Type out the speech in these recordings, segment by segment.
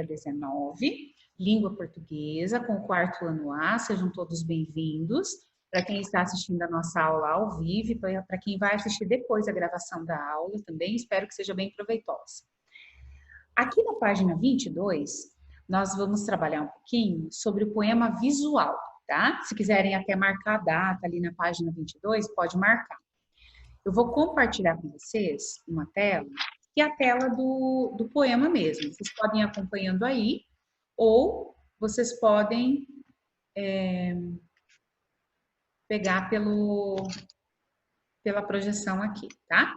19, língua portuguesa, com o quarto ano A, sejam todos bem-vindos. Para quem está assistindo a nossa aula ao vivo, para quem vai assistir depois a gravação da aula também, espero que seja bem proveitosa. Aqui na página 22, nós vamos trabalhar um pouquinho sobre o poema visual, tá? Se quiserem até marcar a data ali na página 22, pode marcar. Eu vou compartilhar com vocês uma tela, que é a tela do poema mesmo. Vocês podem ir acompanhando aí, ou vocês podem pegar pela projeção aqui, tá?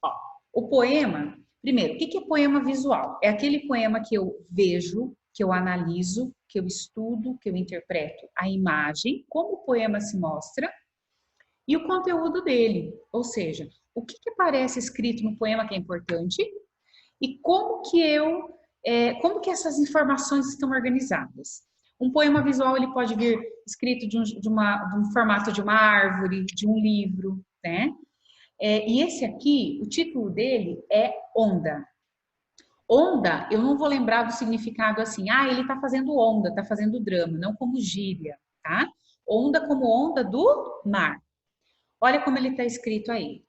Ó, o poema, primeiro, o que é poema visual? É aquele poema que eu vejo, que eu analiso, que eu estudo, que eu interpreto a imagem, como o poema se mostra, e o conteúdo dele, ou seja, o que aparece escrito no poema que é importante e como que essas informações estão organizadas. Um poema visual ele pode vir escrito de um formato de uma árvore, de um livro, né? E esse aqui, o título dele é Onda. Onda, eu não vou lembrar do significado assim, ele está fazendo onda, está fazendo drama, não como gíria, tá? Onda como onda do mar. Olha como ele está escrito aí.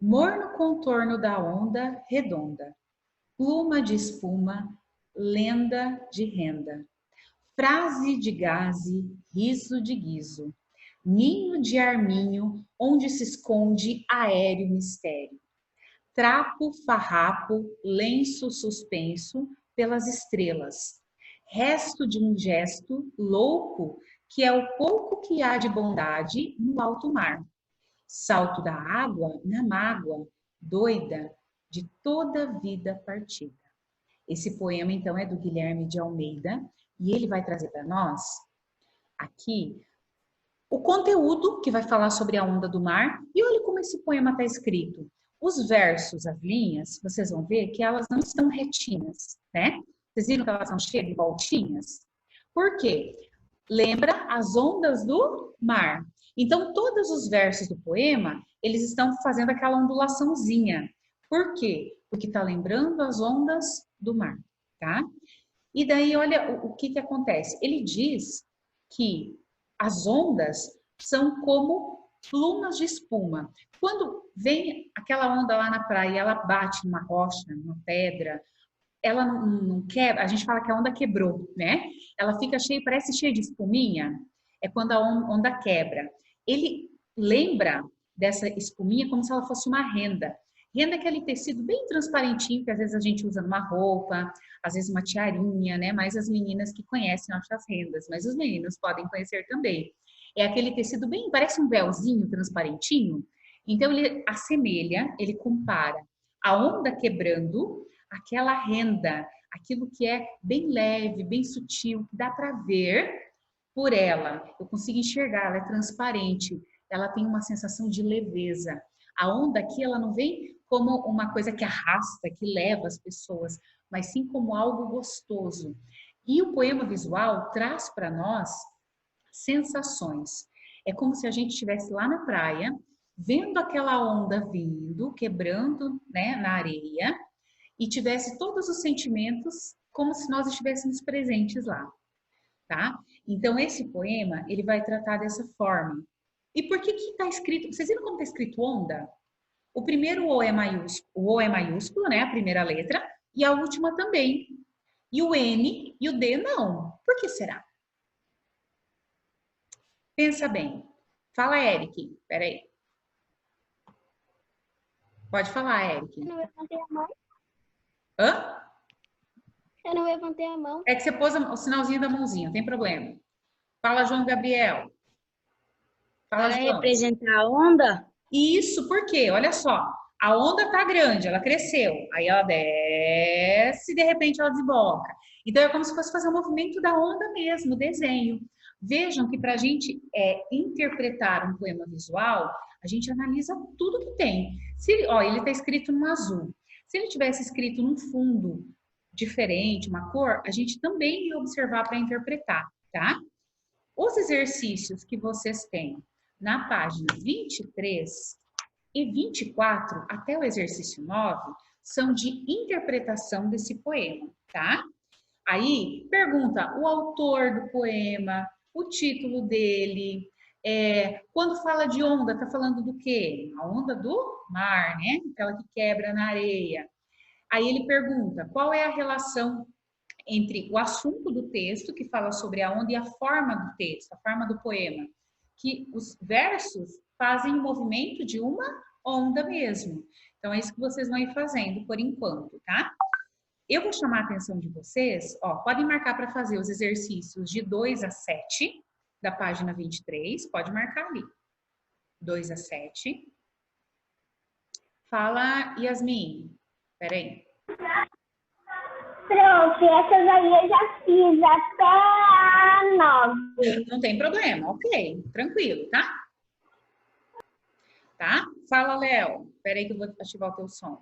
Morno contorno da onda redonda, pluma de espuma, lenda de renda, frase de gaze, riso de guiso, ninho de arminho, onde se esconde aéreo mistério, trapo, farrapo, lenço suspenso pelas estrelas, resto de um gesto louco, que é o pouco que há de bondade no alto mar. Salto da água na mágoa, doida de toda vida partida. Esse poema, então, é do Guilherme de Almeida e ele vai trazer para nós aqui o conteúdo que vai falar sobre a onda do mar. E olha como esse poema está escrito. Os versos, as linhas, vocês vão ver que elas não estão retinhas, né? Vocês viram que elas são cheias de voltinhas? Por quê? Lembra as ondas do mar. Então, todos os versos do poema, eles estão fazendo aquela ondulaçãozinha. Por quê? Porque está lembrando as ondas do mar, tá? E daí, olha o que acontece. Ele diz que as ondas são como plumas de espuma. Quando vem aquela onda lá na praia e ela bate numa rocha, numa pedra, ela não quebra, a gente fala que a onda quebrou, né? Ela fica cheia, parece cheia de espuminha, é quando a onda quebra. Ele lembra dessa espuminha como se ela fosse uma renda. Renda é aquele tecido bem transparentinho que às vezes a gente usa numa roupa, às vezes uma tiarinha, né? Mais as meninas que conhecem as rendas, mas os meninos podem conhecer também. É aquele tecido bem, parece um véuzinho transparentinho. Então ele assemelha, ele compara a onda quebrando aquela renda, aquilo que é bem leve, bem sutil, que dá para ver por ela. Eu consigo enxergar, ela é transparente, ela tem uma sensação de leveza. A onda aqui, ela não vem como uma coisa que arrasta, que leva as pessoas, mas sim como algo gostoso. E o poema visual traz para nós sensações. É como se a gente estivesse lá na praia, vendo aquela onda vindo, quebrando, né, na areia, e tivesse todos os sentimentos como se nós estivéssemos presentes lá, tá? Então, esse poema, ele vai tratar dessa forma. E por que está escrito, vocês viram como está escrito onda? O primeiro O é maiúsculo, né, a primeira letra, e a última também. E o N e o D não. Por que será? Pensa bem. Fala, Eric. Peraí. Pode falar, Eric. Eu não levantei a mão. Hã? Eu não levantei a mão. É que você pôs o sinalzinho da mãozinha, não tem problema. Fala, João Gabriel. Fala, Para João. representar a onda? Isso, por quê? Olha só. A onda tá grande, ela cresceu. Aí ela desce e de repente ela desboca. Então é como se fosse fazer um movimento da onda mesmo, o desenho. Vejam que para a gente interpretar um poema visual, a gente analisa tudo que tem. Ele está escrito no azul. Se ele tivesse escrito num fundo diferente, uma cor, a gente também ia observar para interpretar, tá? Os exercícios que vocês têm na página 23 e 24, até o exercício 9, são de interpretação desse poema, tá? Aí pergunta o autor do poema, o título dele. Quando fala de onda, tá falando do quê? A onda do mar, né? Aquela que quebra na areia. Aí ele pergunta qual é a relação entre o assunto do texto, que fala sobre a onda, e a forma do texto, a forma do poema. Que os versos fazem o movimento de uma onda mesmo. Então é isso que vocês vão ir fazendo por enquanto, tá? Eu vou chamar a atenção de vocês, ó, podem marcar para fazer os exercícios de 2 a 7, da página 23, pode marcar ali. 2 a 7. Fala, Yasmin. Peraí. Prof, essas aí eu já fiz até a 9. Não tem problema, ok. Tranquilo, tá? Tá? Fala, Léo. Peraí que eu vou ativar o teu som.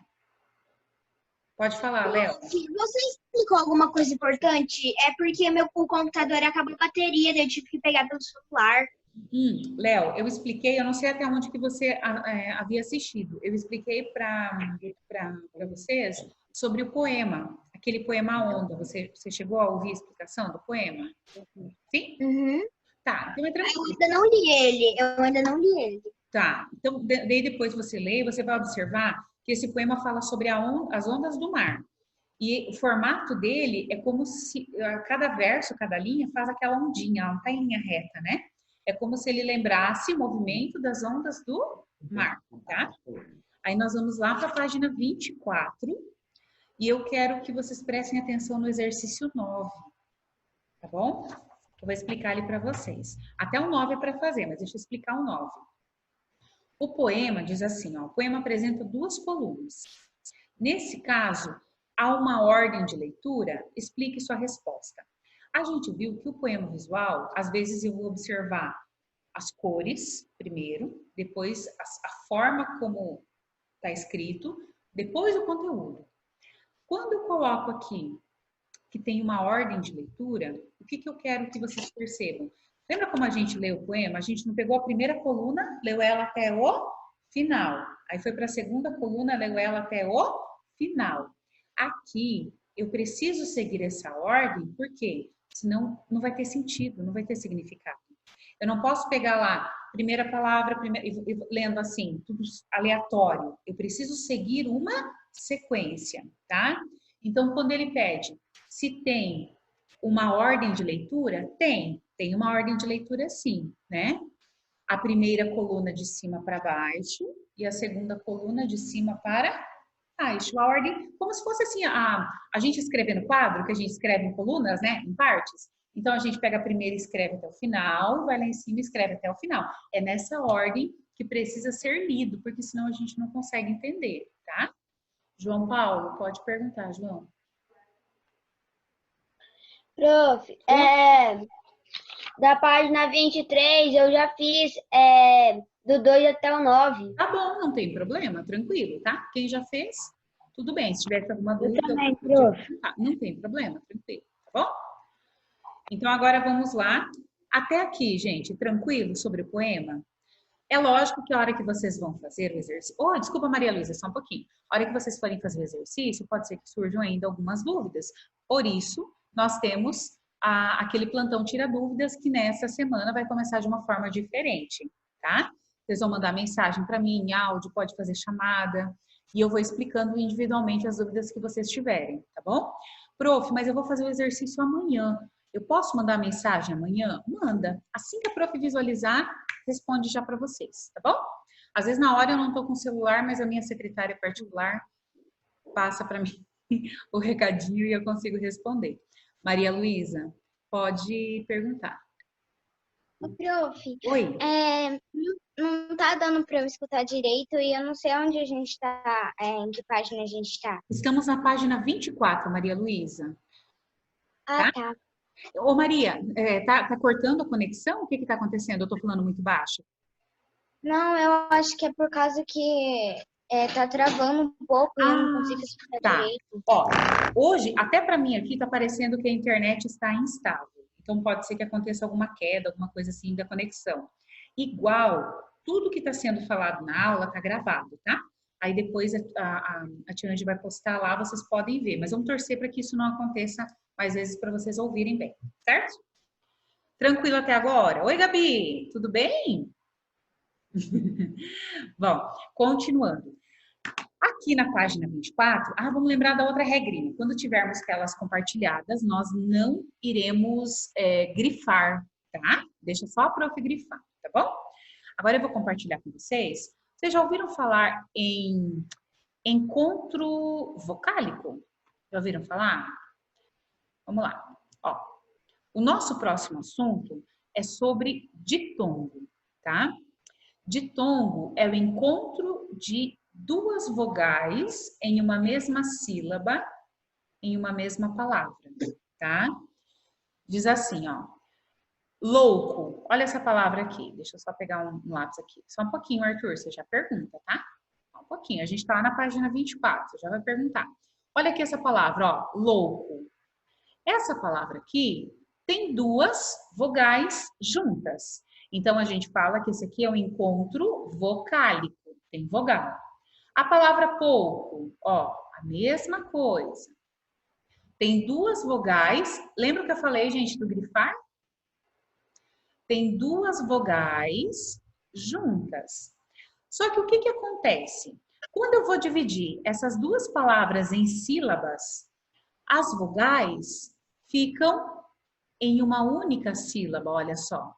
Pode falar, Léo. Você explicou alguma coisa importante? É porque o computador acabou a bateria, daí eu tive que pegar pelo celular. Léo, eu expliquei, eu não sei até onde que você havia assistido. Eu expliquei para vocês sobre o poema, aquele poema Onda. Você chegou a ouvir a explicação do poema? Sim? Uhum. Tá, então é tranquilo. Eu ainda não li ele. Tá, então daí depois você lê, você vai observar que esse poema fala sobre as ondas do mar. E o formato dele é como se cada verso, cada linha faz aquela ondinha, ela não está em linha reta, né? É como se ele lembrasse o movimento das ondas do mar, tá? Aí nós vamos lá para a página 24 e eu quero que vocês prestem atenção no exercício 9, tá bom? Eu vou explicar ele para vocês. Até o 9 é para fazer, mas deixa eu explicar o 9. O poema diz assim, ó, o poema apresenta 2 colunas. Nesse caso, há uma ordem de leitura, explique sua resposta. A gente viu que o poema visual, às vezes eu vou observar as cores primeiro, depois a forma como está escrito, depois o conteúdo. Quando eu coloco aqui que tem uma ordem de leitura, o que eu quero que vocês percebam? Lembra como a gente leu o poema? A gente não pegou a primeira coluna, leu ela até o final. Aí foi para a segunda coluna, leu ela até o final. Aqui, eu preciso seguir essa ordem, porque senão não vai ter sentido, não vai ter significado. Eu não posso pegar lá, primeira palavra, lendo assim, tudo aleatório. Eu preciso seguir uma sequência, tá? Então, quando ele pede se tem uma ordem de leitura, tem uma ordem de leitura sim, né? A primeira coluna de cima para baixo e a segunda coluna de cima para baixo. A ordem, como se fosse assim, a gente escrever no quadro, que a gente escreve em colunas, né? Em partes. Então, a gente pega a primeira e escreve até o final, vai lá em cima e escreve até o final. É nessa ordem que precisa ser lido, porque senão a gente não consegue entender, tá? João Paulo, pode perguntar, João. Prof, da página 23 eu já fiz do 2 até o 9. Tá bom, não tem problema, tranquilo, tá? Quem já fez, tudo bem. Se tiver alguma dúvida, também, prof. não tem problema, tranquilo, tá bom? Então agora vamos lá. Até aqui, gente, tranquilo sobre o poema? É lógico que a hora que vocês vão fazer o exercício... Oh, desculpa, Maria Luísa, só um pouquinho. A hora que vocês forem fazer o exercício, pode ser que surjam ainda algumas dúvidas. Por isso, nós temos aquele plantão tira dúvidas que nessa semana vai começar de uma forma diferente, tá? Vocês vão mandar mensagem para mim em áudio, pode fazer chamada, e eu vou explicando individualmente as dúvidas que vocês tiverem, tá bom? Prof, mas eu vou fazer o exercício amanhã. Eu posso mandar mensagem amanhã? Manda. Assim que a prof visualizar, responde já para vocês, tá bom? Às vezes na hora eu não estou com o celular, mas a minha secretária particular passa para mim o recadinho e eu consigo responder. Maria Luísa, pode perguntar. Prof, Oi. Não tá dando para eu escutar direito e eu não sei onde a gente tá, em que página a gente tá. Estamos na página 24, Maria Luísa. Ah, tá. Ô Maria, tá cortando a conexão? O que tá acontecendo? Eu tô falando muito baixo? Não, eu acho que é por causa que tá travando um pouco e eu não consigo escutar direito. Ó, hoje, até para mim aqui, tá parecendo que a internet está instável. Então, pode ser que aconteça alguma queda, alguma coisa assim da conexão. Igual, tudo que está sendo falado na aula tá gravado, tá? Aí depois a Tia Andy vai postar lá, vocês podem ver. Mas vamos torcer para que isso não aconteça mais vezes para vocês ouvirem bem, certo? Tranquilo até agora? Oi, Gabi, tudo bem? Bom, continuando. Aqui na página 24, vamos lembrar da outra regrinha. Quando tivermos telas compartilhadas, nós não iremos grifar, tá? Deixa só a prof grifar, tá bom? Agora eu vou compartilhar com vocês. Vocês já ouviram falar em encontro vocálico? Já ouviram falar? Vamos lá. Ó, o nosso próximo assunto é sobre ditongo, tá? Ditongo é o encontro de duas vogais em uma mesma sílaba, em uma mesma palavra, tá? Diz assim, ó. Louco. Olha essa palavra aqui. Deixa eu só pegar um lápis aqui. Só um pouquinho, Arthur, você já pergunta, tá? Só um pouquinho. A gente tá lá na página 24, você já vai perguntar. Olha aqui essa palavra, ó. Louco. Essa palavra aqui tem duas vogais juntas. Então, a gente fala que esse aqui é um encontro vocálico. Tem vogal. A palavra pouco, ó, a mesma coisa. Tem duas vogais. Lembra que eu falei, gente, do grifar? Tem duas vogais juntas. Só que o que acontece? Quando eu vou dividir essas duas palavras em sílabas, as vogais ficam em uma única sílaba, olha só.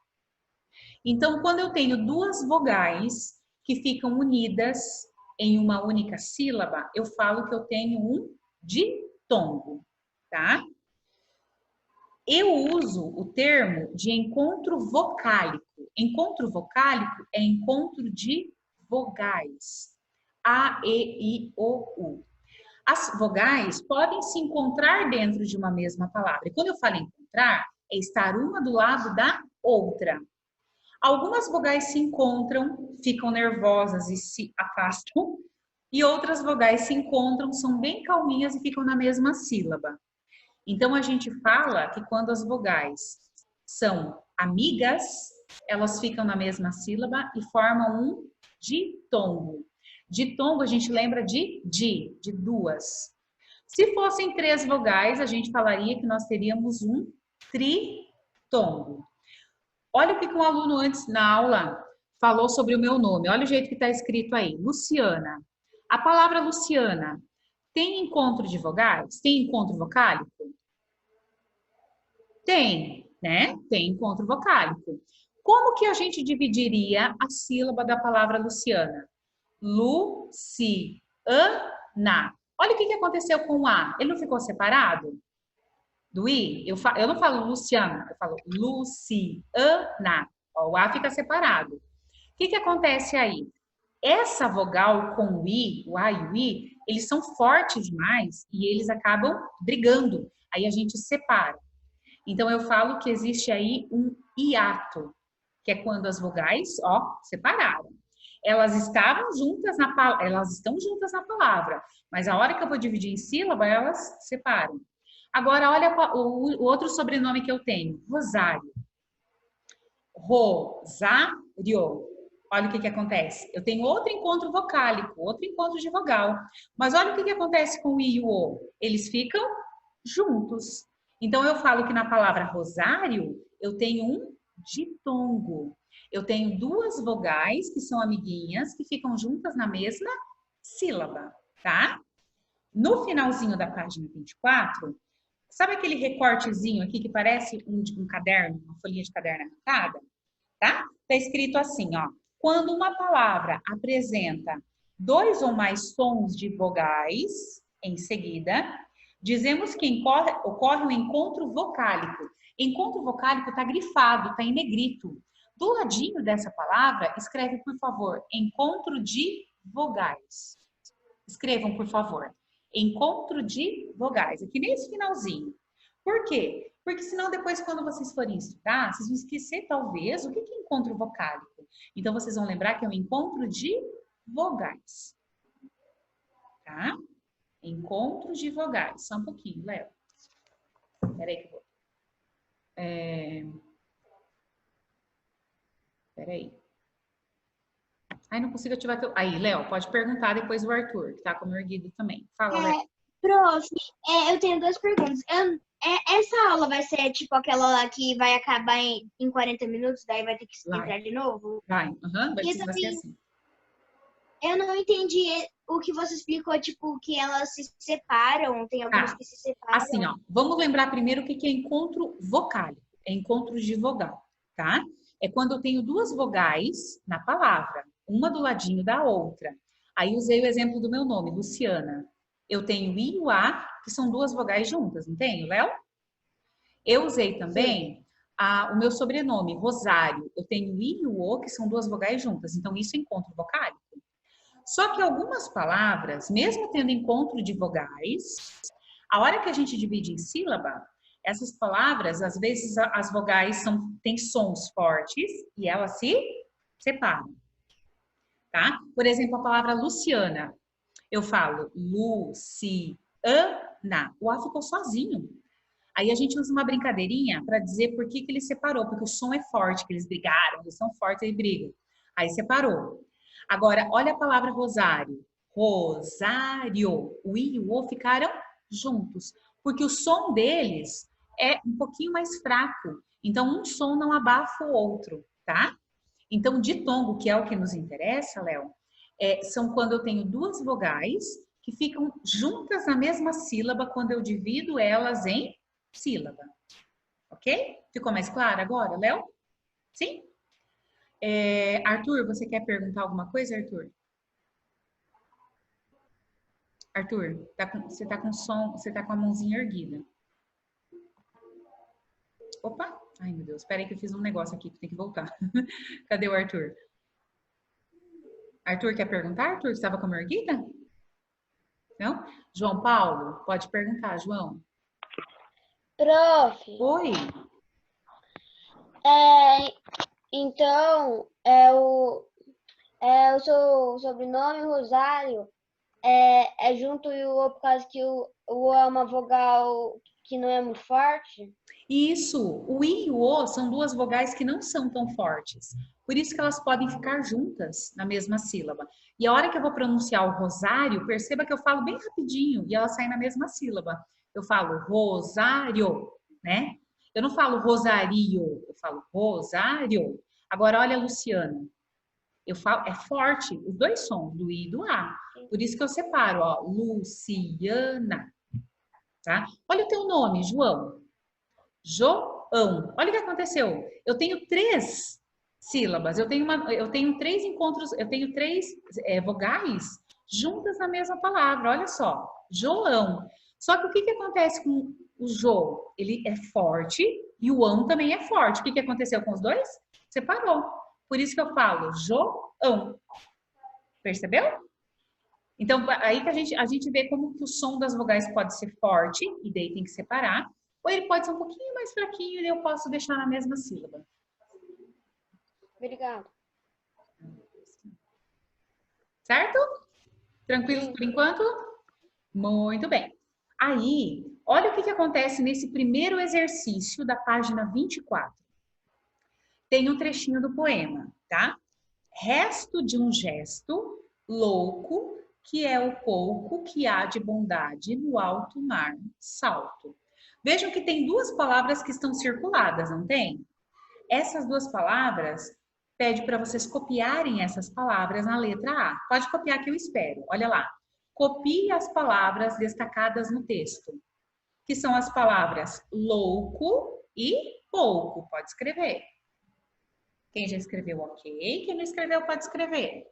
Então, quando eu tenho duas vogais que ficam unidas em uma única sílaba, eu falo que eu tenho um ditongo, tá? Eu uso o termo de encontro vocálico. Encontro vocálico é encontro de vogais. A, E, I, O, U. As vogais podem se encontrar dentro de uma mesma palavra. E quando eu falo encontrar, é estar uma do lado da outra. Algumas vogais se encontram, ficam nervosas e se afastam, e outras vogais se encontram, são bem calminhas e ficam na mesma sílaba. Então, a gente fala que quando as vogais são amigas, elas ficam na mesma sílaba e formam um ditongo. Ditongo, a gente lembra de duas. Se fossem três vogais, a gente falaria que nós teríamos um tritongo. Olha o que um aluno antes na aula falou sobre o meu nome. Olha o jeito que está escrito aí. Luciana. A palavra Luciana tem encontro de vogais? Tem encontro vocálico? Tem, né? Tem encontro vocálico. Como que a gente dividiria a sílaba da palavra Luciana? Luciana. Olha o que aconteceu com o A. Ele não ficou separado? Do I? Eu não falo Luciana, eu falo Luciana. Ó, o A fica separado. O que acontece aí? Essa vogal com o I, o A e o I, eles são fortes demais e eles acabam brigando. Aí a gente separa. Então, eu falo que existe aí um hiato, que é quando as vogais, ó, separaram. Elas estavam juntas elas estão juntas na palavra, mas a hora que eu vou dividir em sílaba, elas separam. Agora, olha o outro sobrenome que eu tenho, Rosário. Rosário. Olha o que acontece. Eu tenho outro encontro vocálico, outro encontro de vogal. Mas olha o que acontece com o I e o O. Eles ficam juntos. Então, eu falo que na palavra rosário, eu tenho um ditongo. Eu tenho duas vogais que são amiguinhas, que ficam juntas na mesma sílaba, tá? No finalzinho da página 24, sabe aquele recortezinho aqui que parece um caderno, uma folhinha de caderno arrancada? Tá? Tá escrito assim, ó. Quando uma palavra apresenta dois ou mais sons de vogais em seguida, dizemos que ocorre um encontro vocálico. Encontro vocálico está grifado, está em negrito. Do ladinho dessa palavra, escreve, por favor, encontro de vogais. Escrevam, por favor. Encontro de vogais. Aqui nesse finalzinho. Por quê? Porque senão depois, quando vocês forem estudar, vocês vão esquecer, talvez, o que é encontro vocálico. Então, vocês vão lembrar que é um encontro de vogais. Tá? Encontro de vogais. Só um pouquinho, Léo. Peraí que eu vou... Peraí. Ai, não consigo ativar teu... Aí, Léo, pode perguntar depois o Arthur, que tá como erguido também. Fala, Léo. Prof, eu tenho duas perguntas. Essa aula vai ser tipo aquela lá que vai acabar em 40 minutos, daí vai ter que Vai, entrar de novo? vai. Vai E precisar ser também, assim. eu não entendi o que você explicou, tipo, que elas se separam, tem algumas Tá. que se separam. Assim, ó. Vamos lembrar primeiro o que que é encontro vocálico. É encontro de vogal, tá? É quando eu tenho duas vogais na palavra, uma do ladinho da outra. Aí usei o exemplo do meu nome, Luciana. Eu tenho I e o A, que são duas vogais juntas, não tenho, Léo? Eu usei Sim. também o meu sobrenome, Rosário. Eu tenho I e o O, que são duas vogais juntas. Então, isso é encontro vocálico. Só que algumas palavras, mesmo tendo encontro de vogais, a hora que a gente divide em sílaba, essas palavras, às vezes, as vogais têm sons fortes e elas se separam, tá? Por exemplo, a palavra Luciana. Eu falo Luciana. O A ficou sozinho. Aí a gente usa uma brincadeirinha para dizer por que que ele separou, porque o som é forte, que eles brigaram, eles são fortes e brigam. Aí separou. Agora, olha a palavra rosário. Rosário. O I e o O ficaram juntos, porque o som deles é um pouquinho mais fraco. Então, um som não abafa o outro, tá? Então, ditongo, que é o que nos interessa, Léo, são quando eu tenho duas vogais que ficam juntas na mesma sílaba quando eu divido elas em sílaba. Ok? Ficou mais claro agora, Léo? Sim? Arthur, você quer perguntar alguma coisa, Arthur? Arthur, você tá com som, você tá com a mãozinha erguida. Opa! Ai, meu Deus, espera aí que eu fiz um negócio aqui que tem que voltar. Cadê o Arthur? Arthur, quer perguntar, Arthur? Você estava com a mão erguida? Não? João Paulo, pode perguntar, João. Prof, Oi. é, então, o seu sobrenome, Rosário, é junto e o O por causa que o O é uma vogal que não é muito forte? Isso, o I e o O são duas vogais que não são tão fortes. Por isso que elas podem ficar juntas na mesma sílaba. E a hora que eu vou pronunciar o rosário, perceba que eu falo bem rapidinho e ela sai na mesma sílaba. Eu falo rosário, né? Eu não falo rosario, eu falo rosário. Agora olha, Luciana, eu falo, é forte os dois sons, do I e do A. Por isso que eu separo, ó, Luciana, tá? Olha o teu nome, João. João. Olha o que aconteceu. Eu tenho três sílabas, eu tenho três encontros, eu tenho três vogais juntas na mesma palavra. Olha só, João. Só que o que que acontece com o Jo? Ele é forte e o ão também é forte. O que que aconteceu com os dois? Separou. Por isso que eu falo João. Percebeu? Então, aí que a gente vê como que o som das vogais pode ser forte, e daí tem que separar, ou ele pode ser um pouquinho mais fraquinho e eu posso deixar na mesma sílaba. Obrigada. Certo? Tranquilos Sim. por enquanto? Muito bem. Aí, olha o que que acontece nesse primeiro exercício da página 24. Tem um trechinho do poema, tá? Resto de um gesto louco, que é o pouco que há de bondade no alto mar salto. Vejam que tem duas palavras que estão circuladas, não tem? Essas duas palavras pede para vocês copiarem essas palavras na letra A. Pode copiar que eu espero. Olha lá. Copie as palavras destacadas no texto, que são as palavras louco e pouco. Pode escrever. Quem já escreveu, ok. Quem não escreveu, pode escrever.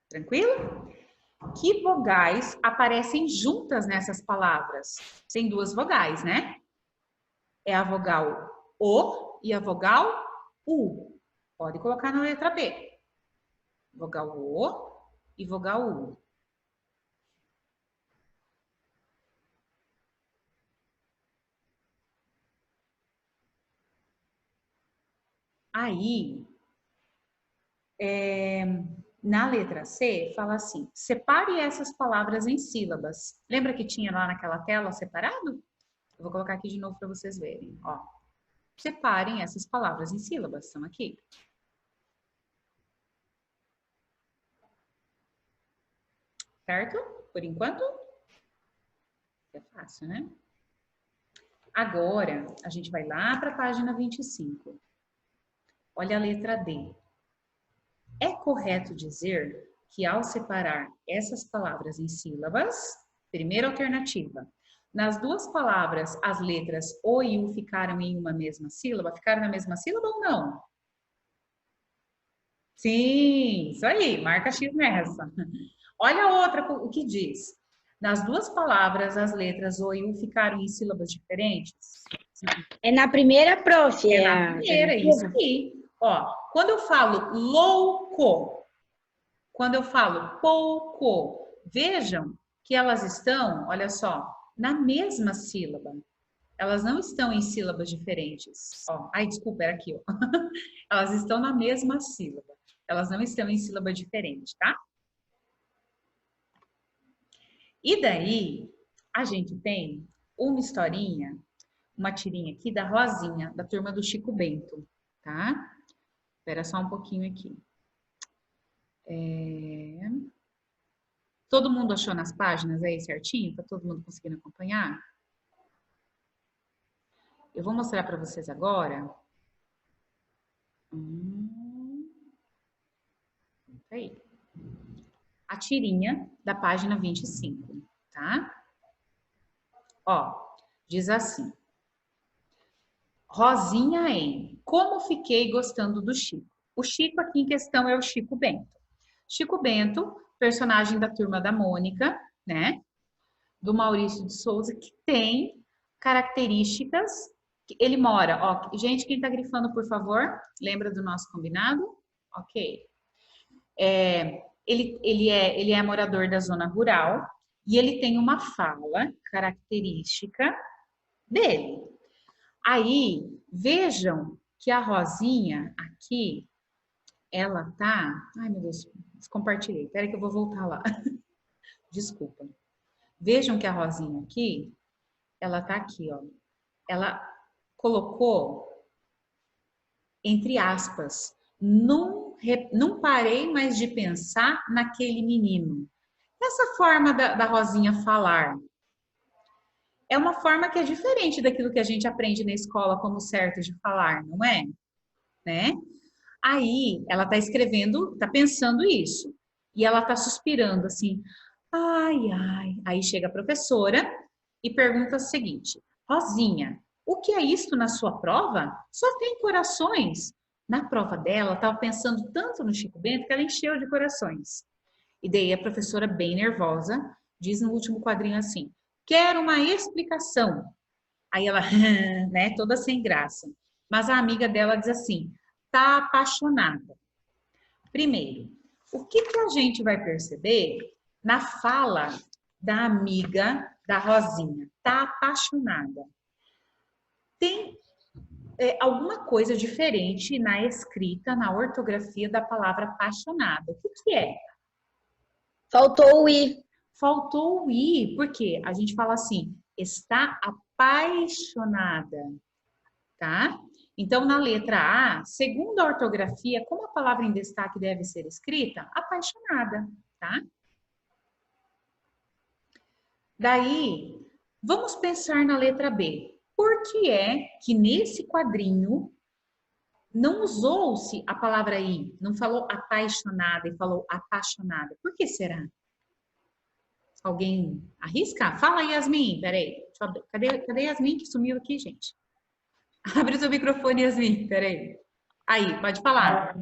Tranquilo? Que vogais aparecem juntas nessas palavras? Tem duas vogais, né? É a vogal O e a vogal U. Pode colocar na letra B. Vogal O e vogal U. Aí, Na letra C, fala assim, separe essas palavras em sílabas. Lembra que tinha lá naquela tela separado? Eu vou colocar aqui de novo para vocês verem, ó. Separem essas palavras em sílabas, estão aqui. Certo? Por enquanto, é fácil, né? Agora, a gente vai lá para a página 25. Olha a letra D. É correto dizer que ao separar essas palavras em sílabas, primeira alternativa, nas duas palavras as letras O e U ficaram em uma mesma sílaba? Ficaram na mesma sílaba ou não? Sim, isso aí, marca X nessa. Olha a outra, o que diz. Nas duas palavras, as letras O e U ficaram em sílabas diferentes? É na primeira, prof. É na primeira, isso aqui. Ó, quando eu falo louco, quando eu falo pouco, vejam que elas estão, olha só, na mesma sílaba. Elas não estão em sílabas diferentes. Ó, ai, desculpa, era aqui, ó. Elas estão na mesma sílaba. Elas não estão em sílaba diferente, tá? E daí, a gente tem uma historinha, uma tirinha aqui da Rosinha, da turma do Chico Bento, tá? Espera só um pouquinho aqui. Todo mundo achou nas páginas aí certinho? Tá todo mundo conseguindo acompanhar? Eu vou mostrar para vocês agora. Aí. A tirinha da página 25, tá? Ó, diz assim. Rosinha em Como Fiquei Gostando do Chico. O Chico aqui em questão é o Chico Bento. Chico Bento, personagem da Turma da Mônica, né? Do Maurício de Souza, que tem características. Ele mora, ó, gente, quem tá grifando, por favor, lembra do nosso combinado? Ok. Ele é morador da zona rural e ele tem uma fala característica dele. Aí, vejam que a Rosinha aqui, ela tá... Ai, meu Deus, descompartilhei. Espera que eu vou voltar lá. Desculpa. Vejam que a Rosinha aqui, ela tá aqui, ó. Ela colocou, entre aspas, não parei mais de pensar naquele menino. Essa forma da Rosinha falar é uma forma que é diferente daquilo que a gente aprende na escola como certo de falar, não é? Né? Aí ela tá escrevendo, tá pensando isso. E ela tá suspirando assim, ai, ai. Aí chega a professora e pergunta o seguinte: Rosinha, o que é isto na sua prova? Só tem corações. Na prova dela, estava pensando tanto no Chico Bento que ela encheu de corações. E daí a professora, bem nervosa, diz no último quadrinho assim: quero uma explicação. Aí ela, né, toda sem graça. Mas a amiga dela diz assim: tá apaixonada. Primeiro, o que a gente vai perceber na fala da amiga da Rosinha? Tá apaixonada. Tem alguma coisa diferente na escrita, na ortografia da palavra apaixonada. O que é? Faltou o I. Faltou o I, porque a gente fala assim, está apaixonada, tá? Então, na letra A, segundo a ortografia, como a palavra em destaque deve ser escrita? Apaixonada, tá? Daí, vamos pensar na letra B. Por que é que nesse quadrinho não usou-se a palavra I? Não falou apaixonada e falou apaixonada. Por que será? Alguém arrisca? Fala, Yasmin. Peraí. Cadê Yasmin que sumiu aqui, gente? Abre o seu microfone, Yasmin. Peraí. Aí, pode falar.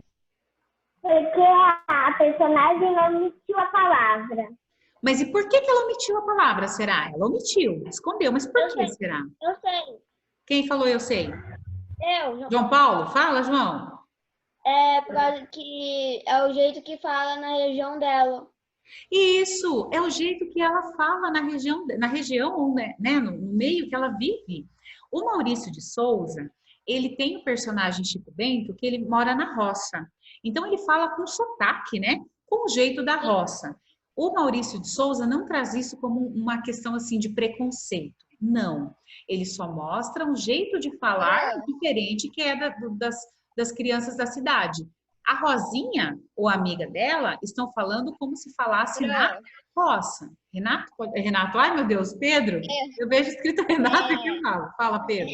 Porque a personagem omitiu a palavra. Mas e por que ela omitiu a palavra, será? Ela omitiu, escondeu. Mas por que será? Eu sei. Quem falou eu sei? Eu. João Paulo? Fala, João. É por causa que é o jeito que fala na região dela. Isso, é o jeito que ela fala na região, né, no meio que ela vive. O Maurício de Souza, ele tem o personagem Chico Bento, que ele mora na roça. Então, ele fala com sotaque, né? com o jeito da roça. O Maurício de Souza não traz isso como uma questão assim de preconceito. Não. Ele só mostra um jeito de falar diferente que é das crianças da cidade. A Rosinha, ou a amiga dela, estão falando como se falasse na roça. Renato, ai meu Deus, Pedro, eu vejo escrito Renato e que eu falo. Fala, Pedro.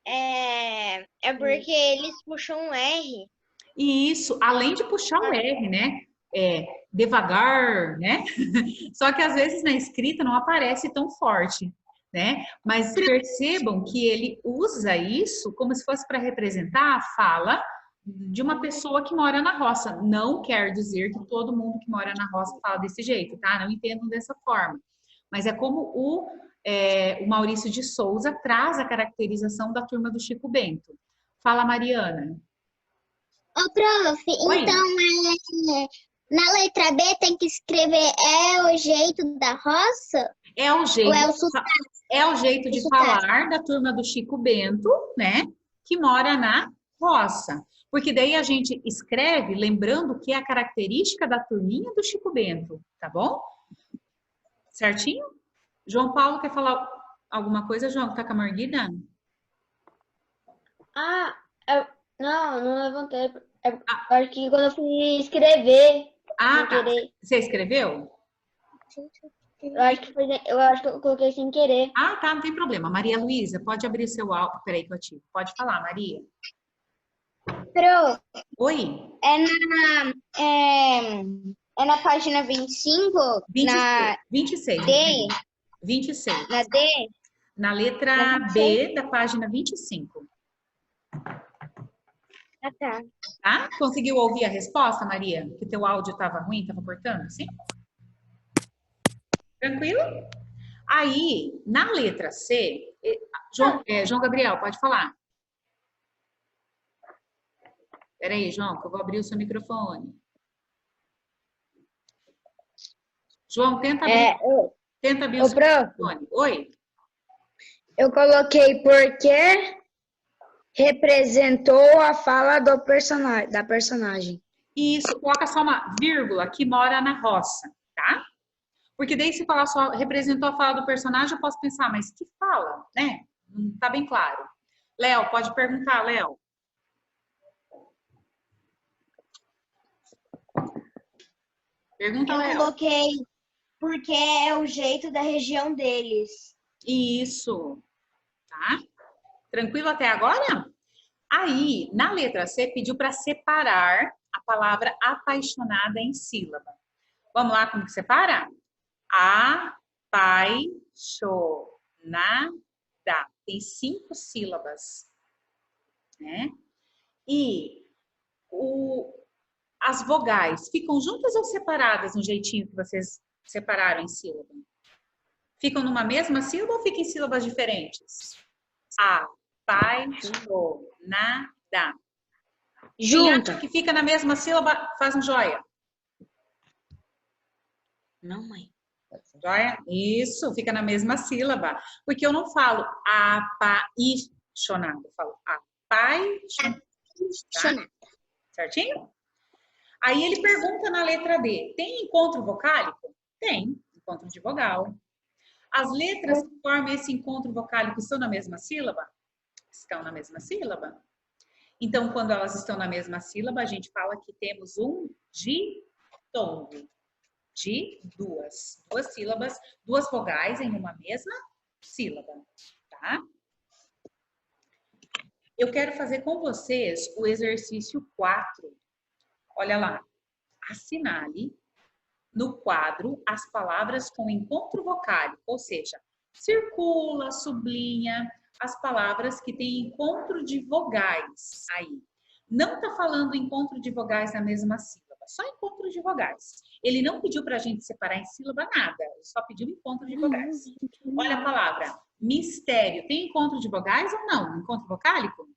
É porque eles puxam um R. E isso, além de puxar o R, né? Devagar, né? Só que às vezes na escrita não aparece tão forte, né? Mas percebam que ele usa isso como se fosse para representar a fala de uma pessoa que mora na roça. Não quer dizer que todo mundo que mora na roça fala desse jeito, tá? Não entendam dessa forma. Mas é como o Maurício de Souza traz a caracterização da turma do Chico Bento. Fala, Mariana. Ô, prof, Oi? então na letra B tem que escrever o jeito da roça? É o jeito, Ou é o sotaque? é o jeito de falar da turma do Chico Bento, né? Que mora na roça. Porque daí a gente escreve lembrando que é a característica da turminha do Chico Bento, tá bom? Certinho? João Paulo quer falar alguma coisa, João? Tá com a mão erguida? Não levantei. Acho que quando eu fui escrever, sem Tá. querer. Você escreveu? Eu acho que eu coloquei sem querer. Tá, não tem problema. Maria Luísa, pode abrir seu áudio. Peraí que eu ativo. Pode falar, Maria. Prof, Oi. É na página 25, 26. D. 26. Na D. Na letra B da página 25. Tá. Tá? Conseguiu ouvir a resposta, Maria? Que teu áudio estava ruim, estava cortando? Sim? Tranquilo? Aí, na letra C, João Gabriel, pode falar. Peraí, João, que eu vou abrir o seu microfone. João, tenta abrir o seu microfone. Oi? Eu coloquei porque representou a fala da personagem. Isso, coloca só uma vírgula, que mora na roça, tá? Porque daí se falar só representou a fala do personagem, eu posso pensar, mas que fala, né? Não tá bem claro. Léo, pode perguntar, Léo. Pergunta, Léo. Eu coloquei porque é o jeito da região deles. Isso, tá? Tranquilo até agora? Aí, na letra C, pediu para separar a palavra apaixonada em sílaba. Vamos lá, como que separa? Apaixonada. Tem 5 sílabas, né? E as vogais ficam juntas ou separadas no jeitinho que vocês separaram em sílaba? Ficam numa mesma sílaba ou ficam em sílabas diferentes? Apaixonada. Junta. Quem acha que fica na mesma sílaba, faz um joia. Não, mãe. Joia? Isso, fica na mesma sílaba. Porque eu não falo apaixonado, eu falo apaixonada. Tá? Certinho? Aí ele pergunta na letra D, tem encontro vocálico? Tem, encontro de vogal. As letras que formam esse encontro vocálico estão na mesma sílaba? Estão na mesma sílaba. Então, quando elas estão na mesma sílaba, a gente fala que temos um ditongo. De duas sílabas, 2 vogais em uma mesma sílaba, tá? Eu quero fazer com vocês o exercício 4. Olha lá. Assinale no quadro as palavras com encontro vocálico, ou seja, circula, sublinha as palavras que têm encontro de vogais aí. Não tá falando encontro de vogais na mesma sílaba, só encontro de vogais. Ele não pediu para a gente separar em sílaba nada, ele só pediu encontro de vogais. Olha a palavra, mistério. Tem encontro de vogais ou não? Encontro vocálico?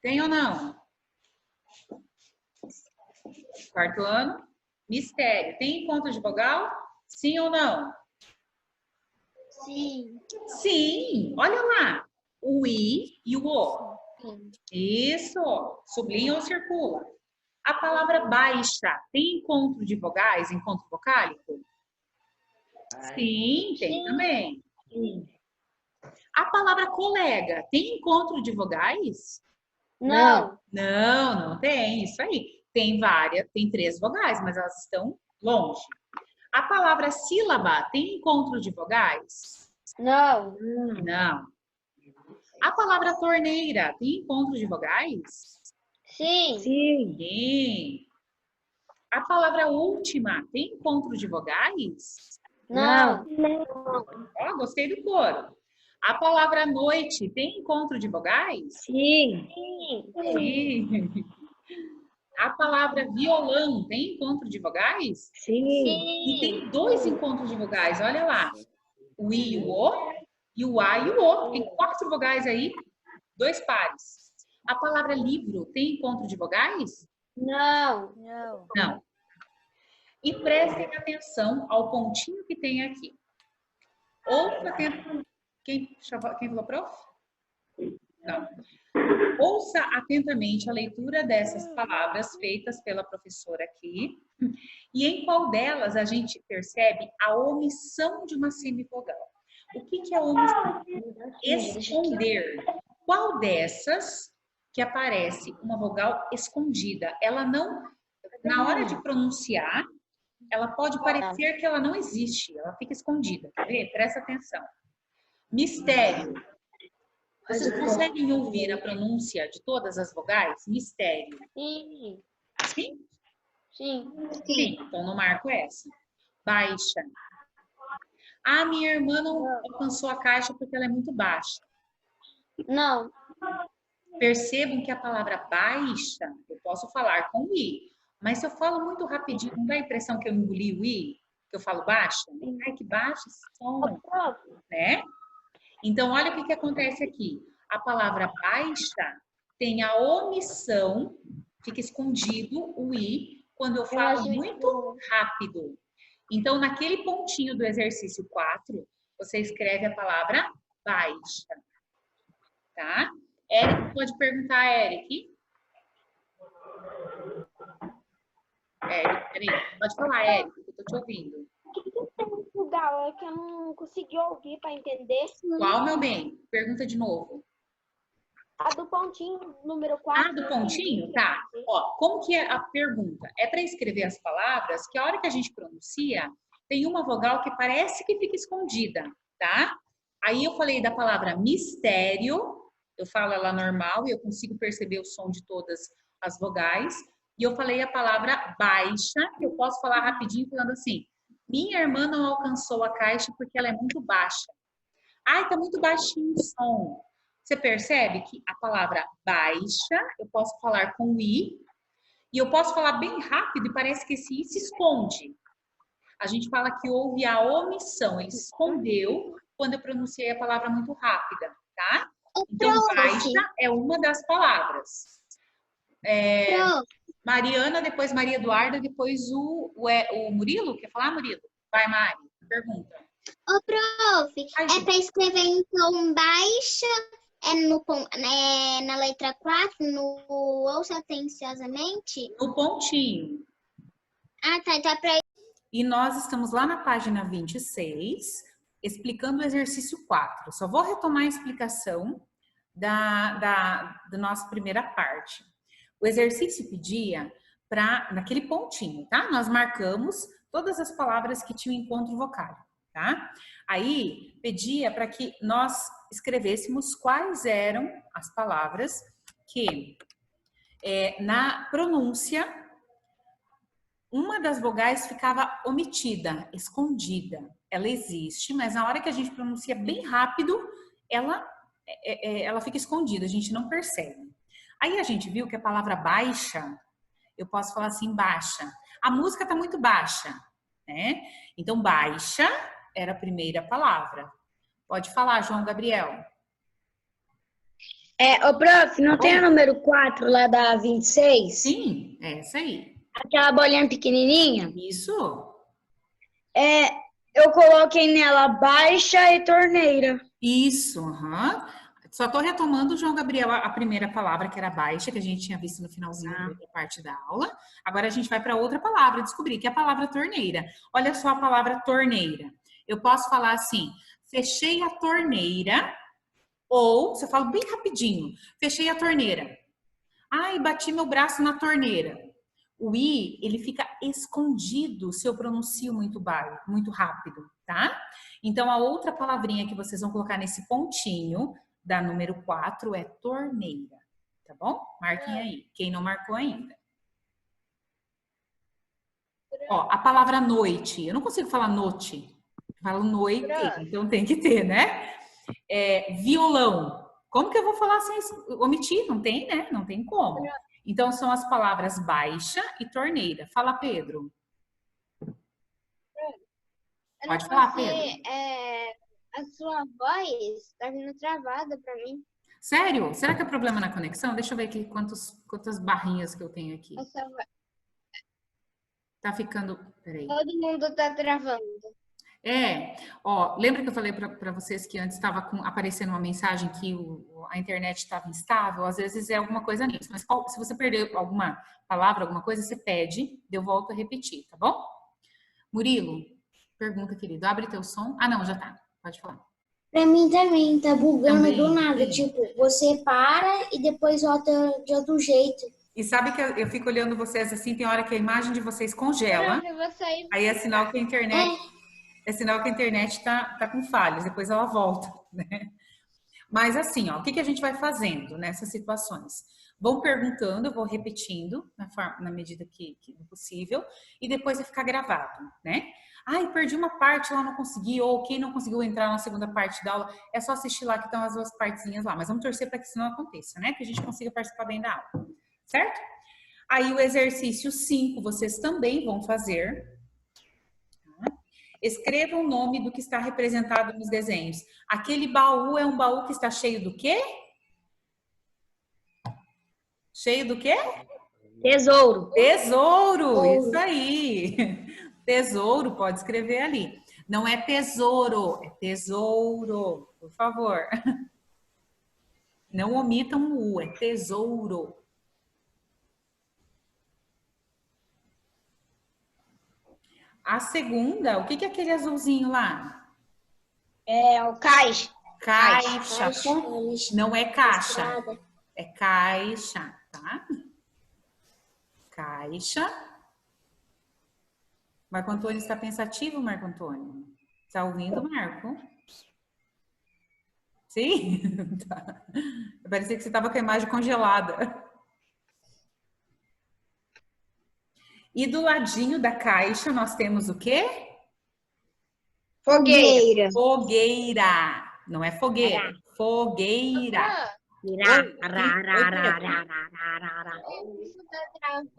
Tem ou não? Quarto ano, mistério. Tem encontro de vogal? Sim ou não? Sim. Sim, olha lá. O I e o O. Isso, sublinha ou circula. A palavra baixa tem encontro de vogais, encontro vocálico? Sim, tem também. A palavra colega tem encontro de vogais? Não. Não tem, isso aí. Tem 3 vogais, mas elas estão longe. A palavra sílaba tem encontro de vogais? Não. Não. A palavra torneira tem encontro de vogais? Sim. Sim. A palavra última tem encontro de vogais? Não. Ó, gostei do coro. A palavra noite tem encontro de vogais? Sim. Sim. A palavra violão tem encontro de vogais? Sim. E tem 2 encontros de vogais, olha lá. O I e o O, e o A e o O. Tem 4 vogais aí, 2 pares. A palavra livro tem encontro de vogais? Não. Não. E prestem atenção ao pontinho que tem aqui. Ouça atentamente. Quem falou, prof? Não. Ouça atentamente a leitura dessas palavras feitas pela professora aqui. E em qual delas a gente percebe a omissão de uma semivogal. O que é a omissão? Esconder. Qual dessas que aparece uma vogal escondida? Ela não, na hora de pronunciar, ela pode parecer que ela não existe, ela fica escondida. Quer ver? Presta atenção. Mistério. Vocês conseguem ouvir a pronúncia de todas as vogais? Mistério. Sim. Sim? Sim. Sim. Então, no marco essa. Baixa. Ah, minha irmã não alcançou a caixa porque ela é muito baixa. Não. Percebam que a palavra baixa, eu posso falar com I. Mas se eu falo muito rapidinho, não dá a impressão que eu engoli o I? Que eu falo baixa? Ai, que baixa esse som, né? Então, olha o que acontece aqui. A palavra baixa tem a omissão, fica escondido o I, quando eu falo muito rápido. Então, naquele pontinho do exercício 4, você escreve a palavra baixa. Tá? Eric, pode perguntar, Eric. Eric, peraí. Pode falar, Eric, que eu tô te ouvindo. Legal, é que eu não consegui ouvir para entender. Qual, meu bem? Pergunta de novo. A do pontinho, número 4. Ah, do pontinho? Tá. Ó, como que é a pergunta? É para escrever as palavras que a hora que a gente pronuncia, tem uma vogal que parece que fica escondida, tá? Aí eu falei da palavra mistério, eu falo ela normal e eu consigo perceber o som de todas as vogais. E eu falei a palavra baixa, que eu posso falar rapidinho falando assim, minha irmã não alcançou a caixa porque ela é muito baixa. Ai, tá muito baixinho o som. Você percebe que a palavra baixa, eu posso falar com I, e eu posso falar bem rápido e parece que esse I se esconde. A gente fala que houve a omissão, ele escondeu quando eu pronunciei a palavra muito rápida, tá? Então, baixa é uma das palavras. Mariana, depois Maria Eduarda, depois o Murilo. Quer falar, Murilo? Vai, Mari, pergunta. Ô, prof, é para escrever então baixa na letra 4, no ouça atenciosamente? No pontinho. Ah, tá. Então é pra... E nós estamos lá na página 26, explicando o exercício 4. Só vou retomar a explicação da nossa primeira parte. O exercício pedia para, naquele pontinho, tá? Nós marcamos todas as palavras que tinham encontro vocálico, tá? Aí, pedia para que nós escrevêssemos quais eram as palavras que, na pronúncia, uma das vogais ficava omitida, escondida. Ela existe, mas na hora que a gente pronuncia bem rápido, ela fica escondida, a gente não percebe. Aí a gente viu que a palavra baixa, eu posso falar assim, baixa. A música está muito baixa, né? Então, baixa era a primeira palavra. Pode falar, João Gabriel. Ô, prof, não tem o número 4 lá da 26? Sim, é essa aí. Aquela bolinha pequenininha? Isso. Eu coloquei nela baixa e torneira. Isso, aham. Só tô retomando, João Gabriel, a primeira palavra, que era baixa, que a gente tinha visto no finalzinho da outra parte da aula. Agora a gente vai para outra palavra, descobrir, que é a palavra torneira. Olha só a palavra torneira. Eu posso falar assim, fechei a torneira, ou, você fala bem rapidinho, fechei a torneira. Ai, bati meu braço na torneira. O I, ele fica escondido se eu pronuncio muito baixo, muito rápido, tá? Então, a outra palavrinha que vocês vão colocar nesse pontinho da número 4 é torneira, tá bom? Marquem aí, quem não marcou ainda. Ó, a palavra noite, eu não consigo falar noite, eu falo noite, então tem que ter, né? Violão, como que eu vou falar sem omitir? Não tem, né? Não tem como. Então, são as palavras baixa e torneira. Fala, Pedro. Pode falar, Pedro. A sua voz está vindo travada para mim. Sério? Será que é problema na conexão? Deixa eu ver aqui quantas barrinhas que eu tenho aqui. Tá ficando... Peraí. Todo mundo tá travando. Ó, lembra que eu falei para vocês que antes estava aparecendo uma mensagem que a internet estava instável? Às vezes é alguma coisa nisso, mas se você perder alguma palavra, alguma coisa, você pede, eu volto a repetir, tá bom? Murilo, pergunta, querido, abre teu som. Ah, não, já tá, pode falar. Pra mim também, tá bugando Também, do nada. sim. Tipo, você para e depois volta de outro jeito. E sabe que eu fico olhando vocês assim, tem hora que a imagem de vocês congela, Eu vou sair. aí é sinal que a internet... É sinal que a internet tá com falhas, depois ela volta, né? Mas assim, ó, o que a gente vai fazendo nessas situações? Vão perguntando, eu vou repetindo na medida que possível, e depois vai ficar gravado, né? Ai, perdi uma parte lá, não consegui, ou quem não conseguiu entrar na segunda parte da aula, é só assistir lá que estão as duas partezinhas lá. Mas vamos torcer para que isso não aconteça, né? Que a gente consiga participar bem da aula, certo? Aí o exercício 5 vocês também vão fazer. Escreva o nome do que está representado nos desenhos. Aquele baú é um baú que está cheio do quê? Cheio do quê? Tesouro. Tesouro, isso aí. Tesouro, pode escrever ali. Não é tesouro, é tesouro, por favor. Não omitam o U, é tesouro. A segunda, o que é aquele azulzinho lá? É o caixa. Caixa. Não é caixa. Estrada. É caixa, tá? Caixa. Marco Antônio está pensativo, Marco Antônio? Está ouvindo, Marco? Sim? Tá. Parecia que você estava com a imagem congelada. E do ladinho da caixa nós temos o quê? Fogueira. Fogueira. Não é fogueira. Fogueira. Isso tá travando.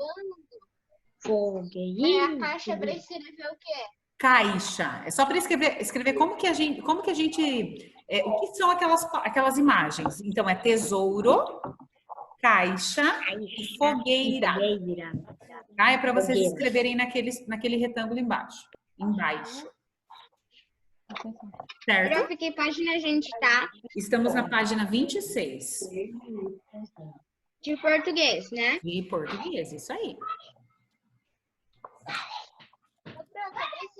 Fogueira. A caixa para escrever o quê? Caixa. É só para escrever como que a gente, o que são aquelas imagens. Então é tesouro, caixa e fogueira. Tá? É para vocês escreverem naquele retângulo embaixo. Certo? Já fiquei página a gente tá Estamos na página 26. de português, né? De português, isso aí.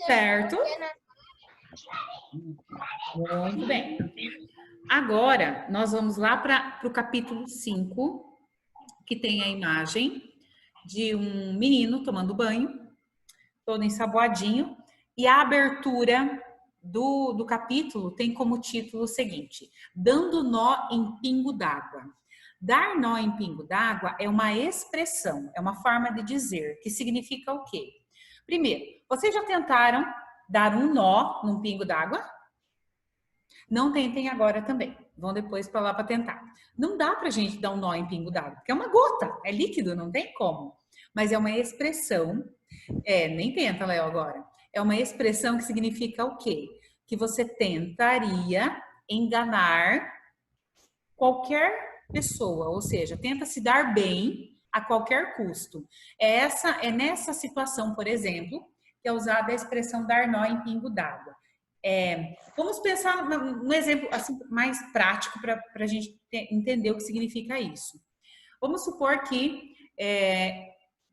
Certo? Muito bem. Agora, nós vamos lá para o capítulo 5, que tem a imagem de um menino tomando banho, todo ensaboadinho, e a abertura do capítulo tem como título o seguinte: Dando nó em pingo d'água. Dar nó em pingo d'água é uma expressão, é uma forma de dizer, que significa o quê? Primeiro, vocês já tentaram dar um nó num pingo d'água? Não tentem agora também. Vão depois para lá para tentar. Não dá pra gente dar um nó em pingo d'água, porque é uma gota, é líquido, não tem como. Mas é uma expressão, nem tenta, Léo, agora. É uma expressão que significa o quê? Que você tentaria enganar qualquer pessoa, ou seja, tenta se dar bem a qualquer custo. É nessa situação, por exemplo, que é usada a expressão dar nó em pingo d'água. Vamos pensar num exemplo assim, mais prático para a gente entender o que significa isso. Vamos supor que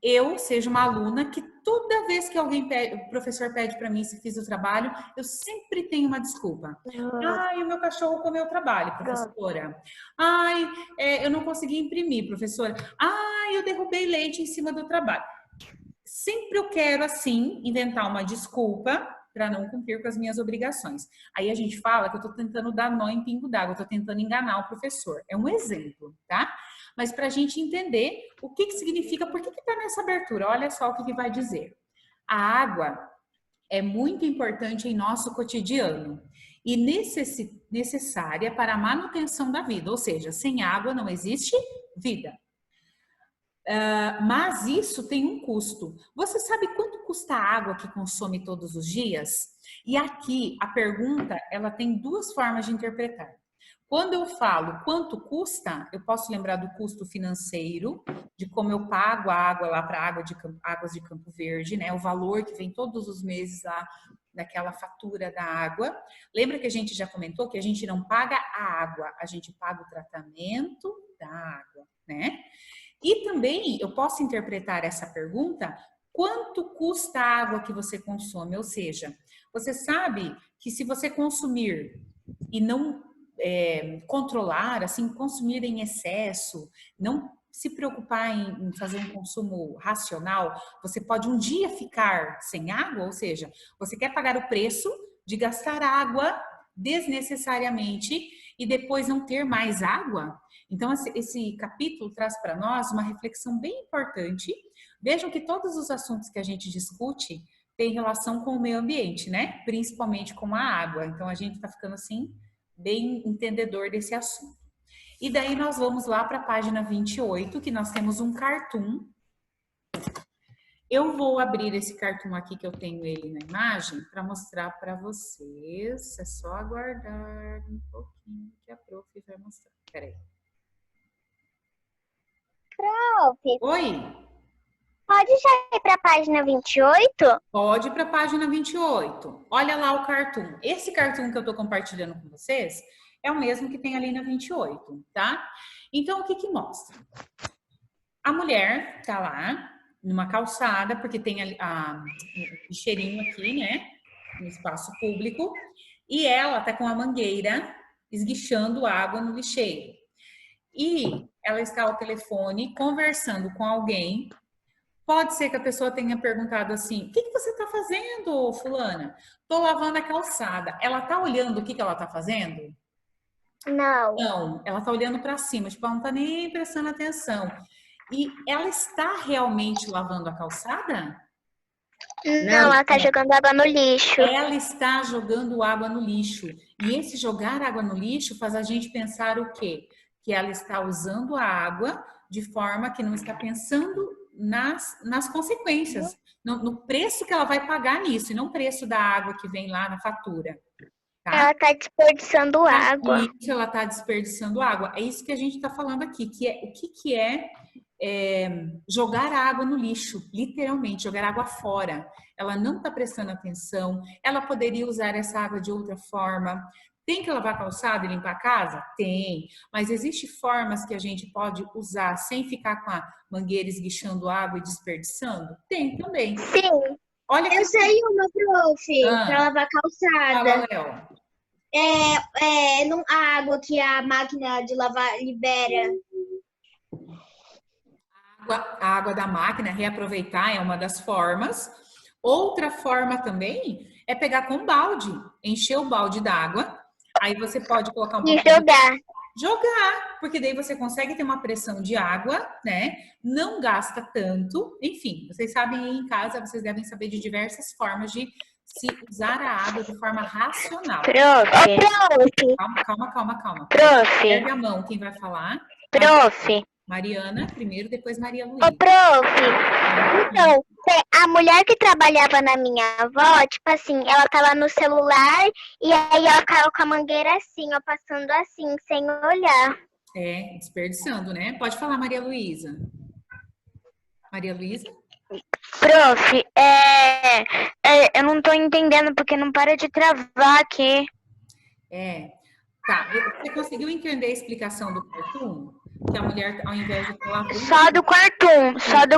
eu seja uma aluna que toda vez que o professor pede para mim se fiz o trabalho, eu sempre tenho uma desculpa. Ai, o meu cachorro comeu o trabalho, professora. Ai, eu não consegui imprimir, professora. Ai, eu derrubei leite em cima do trabalho. Sempre eu quero, assim, inventar uma desculpa para não cumprir com as minhas obrigações. Aí a gente fala que eu estou tentando dar nó em pingo d'água, estou tentando enganar o professor. É um exemplo, tá? Mas para a gente entender o que significa, por que está nessa abertura? Olha só o que vai dizer. A água é muito importante em nosso cotidiano e necessária para a manutenção da vida, ou seja, sem água não existe vida. Mas isso tem um custo. Você sabe quanto custa a água que consome todos os dias? E aqui a pergunta, ela tem duas formas de interpretar. Quando eu falo quanto custa, eu posso lembrar do custo financeiro, de como eu pago a água lá para Águas de Campo Verde, né? O valor que vem todos os meses lá naquela fatura da água. Lembra que a gente já comentou que a gente não paga a água, a gente paga o tratamento da água, né? E também eu posso interpretar essa pergunta, quanto custa a água que você consome? Ou seja, você sabe que se você consumir e não controlar, assim, consumir em excesso, não se preocupar em fazer um consumo racional, você pode um dia ficar sem água, ou seja, você quer pagar o preço de gastar água desnecessariamente e depois não ter mais água? Então, esse capítulo traz para nós uma reflexão bem importante. Vejam que todos os assuntos que a gente discute têm relação com o meio ambiente, né? Principalmente com a água. Então, a gente está ficando assim, bem entendedor desse assunto. E daí nós vamos lá para a página 28, que nós temos um cartoon. Eu vou abrir esse cartoon aqui, que eu tenho ele na imagem, para mostrar para vocês. É só aguardar um pouquinho que a prof vai mostrar. Peraí. Prof, Oi? pode já ir para a página 28? Pode ir para a página 28. Olha lá o cartoon. Esse cartoon que eu estou compartilhando com vocês é o mesmo que tem ali na 28, tá? Então, o que que mostra? A mulher tá lá numa calçada, porque tem o lixeirinho aqui, né? No espaço público. E ela tá com a mangueira esguichando água no lixeiro. E ela está ao telefone conversando com alguém. Pode ser que a pessoa tenha perguntado assim, o que você está fazendo, fulana? Estou lavando a calçada. Ela está olhando o que ela está fazendo? Não. Não, ela está olhando para cima, tipo, ela não está nem prestando atenção. E ela está realmente lavando a calçada? Não, ela tá jogando água no lixo. Ela está jogando água no lixo. E esse jogar água no lixo faz a gente pensar o quê? Que ela está usando a água de forma que não está pensando nas consequências, no preço que ela vai pagar nisso, e não o preço da água que vem lá na fatura. Tá? Ela tá desperdiçando água. Isso, ela está desperdiçando água. É isso que a gente está falando aqui, que é o que é jogar água no lixo, literalmente, jogar água fora. Ela não está prestando atenção, ela poderia usar essa água de outra forma. Tem que lavar a calçada e limpar a casa? Tem. Mas existem formas que a gente pode usar sem ficar com a mangueira esguichando água e desperdiçando? Tem também. Sim. Olha que... Eu sei uma, prof, para lavar a calçada. Fala, Léo. A água que a máquina de lavar libera. A água da máquina, reaproveitar é uma das formas. Outra forma também é pegar com um balde, encher o balde d'água. Aí você pode colocar um pouco jogar, porque daí você consegue ter uma pressão de água, né? Não gasta tanto. Enfim, vocês sabem aí em casa, vocês devem saber de diversas formas de se usar a água de forma racional. Prof. Calma. Prof. Ergue a mão, quem vai falar? Prof. Mariana, primeiro, depois Maria Luísa. Ô, prof, então, a mulher que trabalhava na minha avó, tipo assim, ela tava no celular e aí ela caiu com a mangueira assim, ó, passando assim, sem olhar. Desperdiçando, né? Pode falar, Maria Luísa. Maria Luísa? Prof, eu não tô entendendo porque não para de travar aqui. Tá. Você conseguiu entender a explicação do cartoon? Que a mulher, ao invés de falar... Só do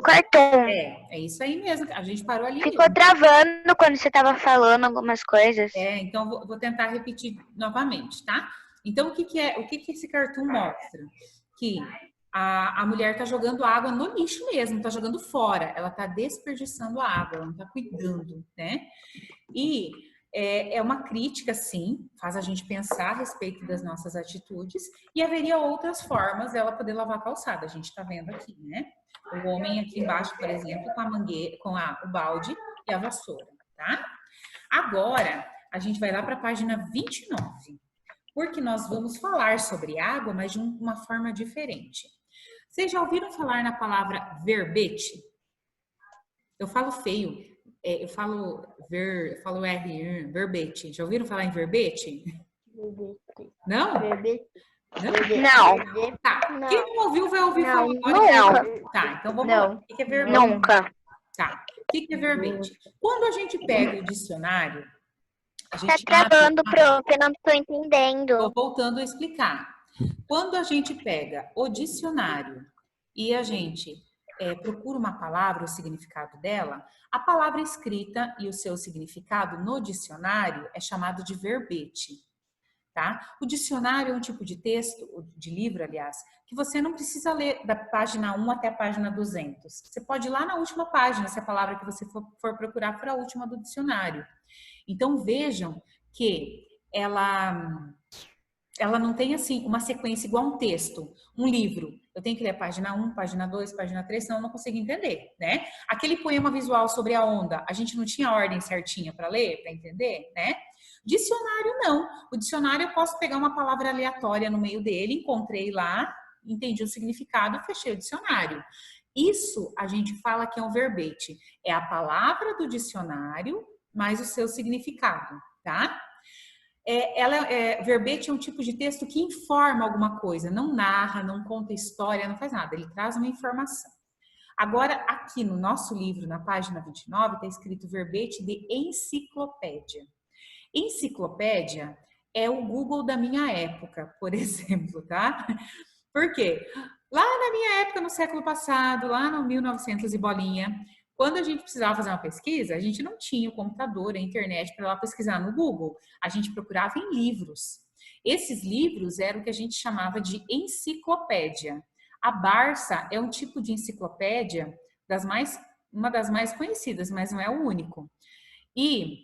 cartoon. É isso aí mesmo. A gente parou ali Ficou mesmo. travando quando você tava falando algumas coisas. Então vou tentar repetir novamente, tá? Então, o que esse cartoon mostra? Que a mulher tá jogando água no lixo mesmo, tá jogando fora. Ela tá desperdiçando a água, ela não tá cuidando, né? E é uma crítica, sim, faz a gente pensar a respeito das nossas atitudes e haveria outras formas dela poder lavar a calçada. A gente tá vendo aqui, né? O homem aqui embaixo, por exemplo, com a mangueira, o balde e a vassoura, tá? Agora, a gente vai lá para a página 29, porque nós vamos falar sobre água, mas de uma forma diferente. Vocês já ouviram falar na palavra verbete? Eu falo feio, eu falo R, verbete. Já ouviram falar em verbete? Não? Não. Tá. Quem não ouviu, vai ouvir falar agora. Não. Tá, então vamos lá. O que é verbete? Nunca. Tá. O que é verbete? Quando a gente pega o dicionário, a Tá gente travando, prof, eu não tô entendendo. Estou voltando a explicar. Quando a gente pega o dicionário e a gente procura uma palavra, o significado dela, a palavra escrita e o seu significado no dicionário é chamado de verbete, tá? O dicionário é um tipo de texto, de livro, aliás, que você não precisa ler da página 1 até a página 200. Você pode ir lá na última página, se a palavra que você for procurar for a última do dicionário. Então, vejam que ela não tem, assim, uma sequência igual um texto, um livro. Eu tenho que ler a página 1, página 2, página 3, senão eu não consigo entender, né? Aquele poema visual sobre a onda, a gente não tinha ordem certinha para ler, para entender, né? Dicionário, não. O dicionário eu posso pegar uma palavra aleatória no meio dele, encontrei lá, entendi o significado, fechei o dicionário. Isso a gente fala que é um verbete. É a palavra do dicionário mais o seu significado, tá? Verbete é um tipo de texto que informa alguma coisa, não narra, não conta história, não faz nada, ele traz uma informação. Agora, aqui no nosso livro, na página 29, está escrito verbete de enciclopédia. Enciclopédia é o Google da minha época, por exemplo, tá? Por quê? Lá na minha época, no século passado, lá no 1900 e bolinha, quando a gente precisava fazer uma pesquisa, a gente não tinha o computador, a internet para lá pesquisar no Google. A gente procurava em livros. Esses livros eram o que a gente chamava de enciclopédia. A Barça é um tipo de enciclopédia uma das mais conhecidas, mas não é o único. E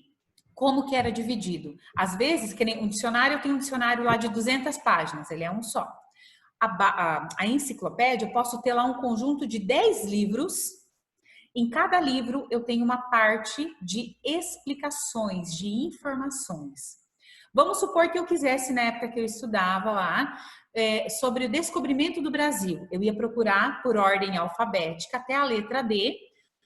como que era dividido? Às vezes, que nem um dicionário, eu tenho um dicionário lá de 200 páginas, ele é um só. A enciclopédia, eu posso ter lá um conjunto de 10 livros. Em cada livro eu tenho uma parte de explicações, de informações. Vamos supor que eu quisesse, na época que eu estudava lá, sobre o descobrimento do Brasil. Eu ia procurar por ordem alfabética até a letra D,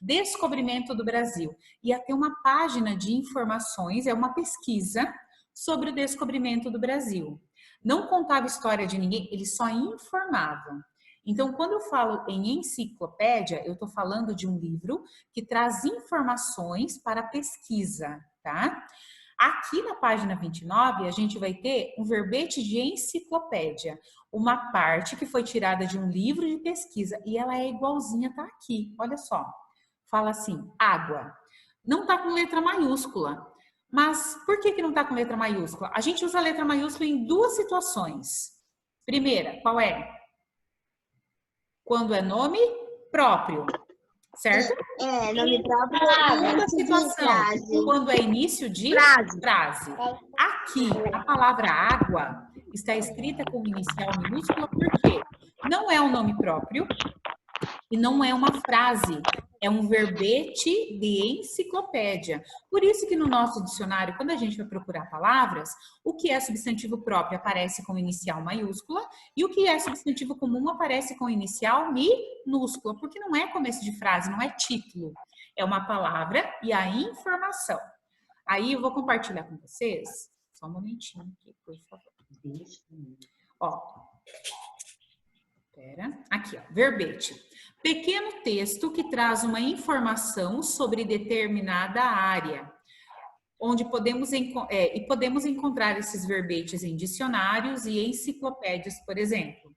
descobrimento do Brasil. Ia ter uma página de informações, é uma pesquisa sobre o descobrimento do Brasil. Não contava história de ninguém, eles só informavam. Então, quando eu falo em enciclopédia, eu estou falando de um livro que traz informações para pesquisa, tá? Aqui na página 29, a gente vai ter um verbete de enciclopédia, uma parte que foi tirada de um livro de pesquisa e ela é igualzinha, tá aqui, olha só. Fala assim, água. Não tá com letra maiúscula. Mas por que não tá com letra maiúscula? A gente usa a letra maiúscula em duas situações. Primeira, qual é? Quando é nome próprio, certo? Nome próprio. Segunda situação, quando é início de frase. Aqui, a palavra água está escrita com inicial minúscula porque não é um nome próprio e não é uma frase, é um verbete de enciclopédia. Por isso que no nosso dicionário, quando a gente vai procurar palavras, o que é substantivo próprio aparece com inicial maiúscula e o que é substantivo comum aparece com inicial minúscula, porque não é começo de frase, não é título. É uma palavra e a informação. Aí eu vou compartilhar com vocês, só um momentinho aqui, por favor. Ó, Aqui, ó, verbete. Pequeno texto que traz uma informação sobre determinada área, onde podemos encontrar esses verbetes em dicionários e enciclopédias, por exemplo.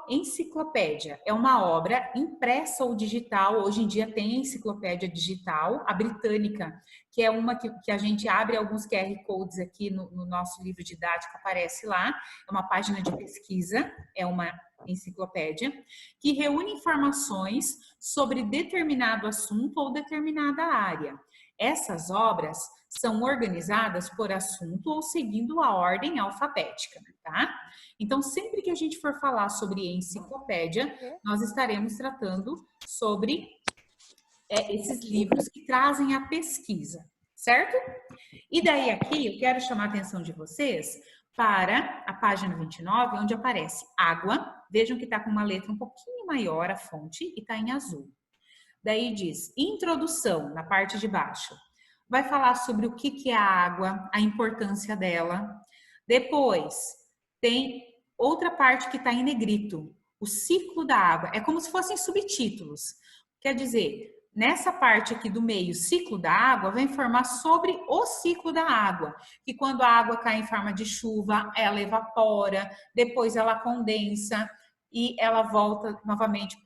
Enciclopédia é uma obra impressa ou digital. Hoje em dia tem a enciclopédia digital, a britânica, que é uma que a gente abre alguns QR Codes aqui no nosso livro didático, aparece lá. É uma página de pesquisa, é uma enciclopédia, que reúne informações sobre determinado assunto ou determinada área. Essas obras são organizadas por assunto ou seguindo a ordem alfabética, tá? Então, sempre que a gente for falar sobre enciclopédia, nós estaremos tratando sobre esses livros que trazem a pesquisa, certo? E daí aqui, eu quero chamar a atenção de vocês para a página 29, onde aparece água. Vejam que está com uma letra um pouquinho maior a fonte e está em azul. Daí diz, introdução, na parte de baixo. Vai falar sobre o que é a água, a importância dela. Depois, tem outra parte que está em negrito, o ciclo da água. É como se fossem subtítulos. Quer dizer, nessa parte aqui do meio, ciclo da água, vai informar sobre o ciclo da água. Que quando a água cai em forma de chuva, ela evapora, depois ela condensa e ela volta novamente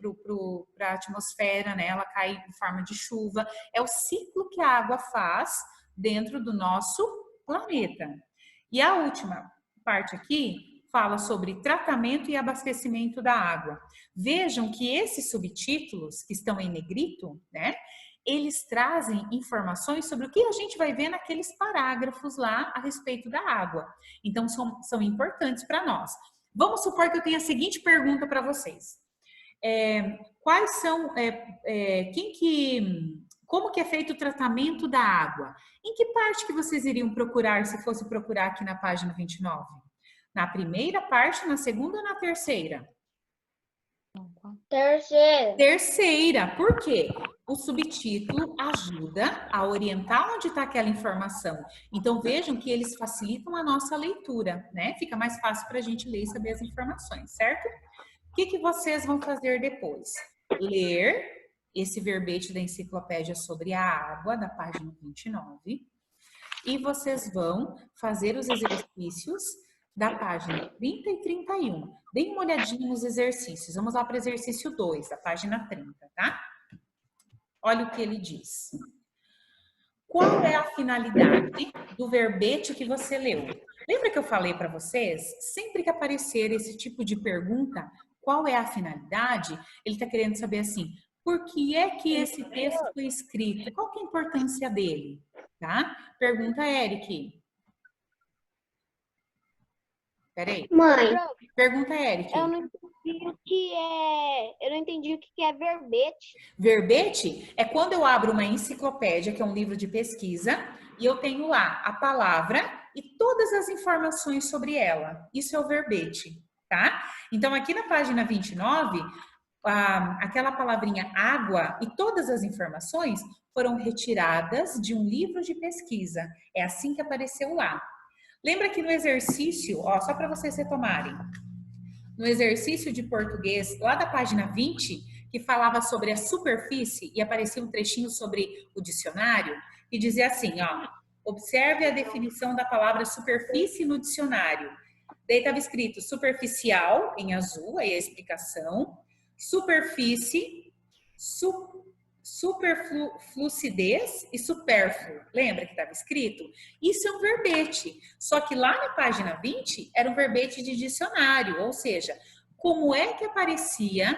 para a atmosfera, né? Ela cai em forma de chuva. É o ciclo que a água faz dentro do nosso planeta. E a última parte aqui fala sobre tratamento e abastecimento da água. Vejam que esses subtítulos que estão em negrito, né? Eles trazem informações sobre o que a gente vai ver naqueles parágrafos lá a respeito da água. Então, são importantes para nós. Vamos supor que eu tenha a seguinte pergunta para vocês. Quais são, como que é feito o tratamento da água? Em que parte que vocês iriam procurar se fosse procurar aqui na página 29? Na primeira parte, na segunda ou na terceira? Terceira. Terceira. Por quê? O subtítulo ajuda a orientar onde está aquela informação. Então, vejam que eles facilitam a nossa leitura, né? Fica mais fácil para a gente ler e saber as informações, certo? O que vocês vão fazer depois? Ler esse verbete da enciclopédia sobre a água, da página 29. E vocês vão fazer os exercícios da página 30 e 31. Deem uma olhadinha nos exercícios. Vamos lá para o exercício 2, da página 30, tá? Olha o que ele diz. Qual é a finalidade do verbete que você leu? Lembra que eu falei para vocês? Sempre que aparecer esse tipo de pergunta, qual é a finalidade? Ele está querendo saber assim, por que é que esse texto foi escrito? Qual que é a importância dele? Tá? Pergunta, Eric. Peraí. Mãe, Pergunta, Eric. Eu não entendi o que é. Eu não entendi o que é verbete. Verbete é quando eu abro uma enciclopédia, que é um livro de pesquisa, e eu tenho lá a palavra e todas as informações sobre ela. Isso é o verbete, tá? Então, aqui na página 29, aquela palavrinha água e todas as informações foram retiradas de um livro de pesquisa. É assim que apareceu lá. Lembra que no exercício, ó, só para vocês retomarem, no exercício de português, lá da página 20, que falava sobre a superfície e aparecia um trechinho sobre o dicionário, e dizia assim, ó, observe a definição da palavra superfície no dicionário. Daí estava escrito superficial, em azul, aí a explicação, superfície, superfluidez e supérfluo. Lembra que estava escrito? Isso é um verbete. Só que lá na página 20 era um verbete de dicionário, ou seja, como é que apareciam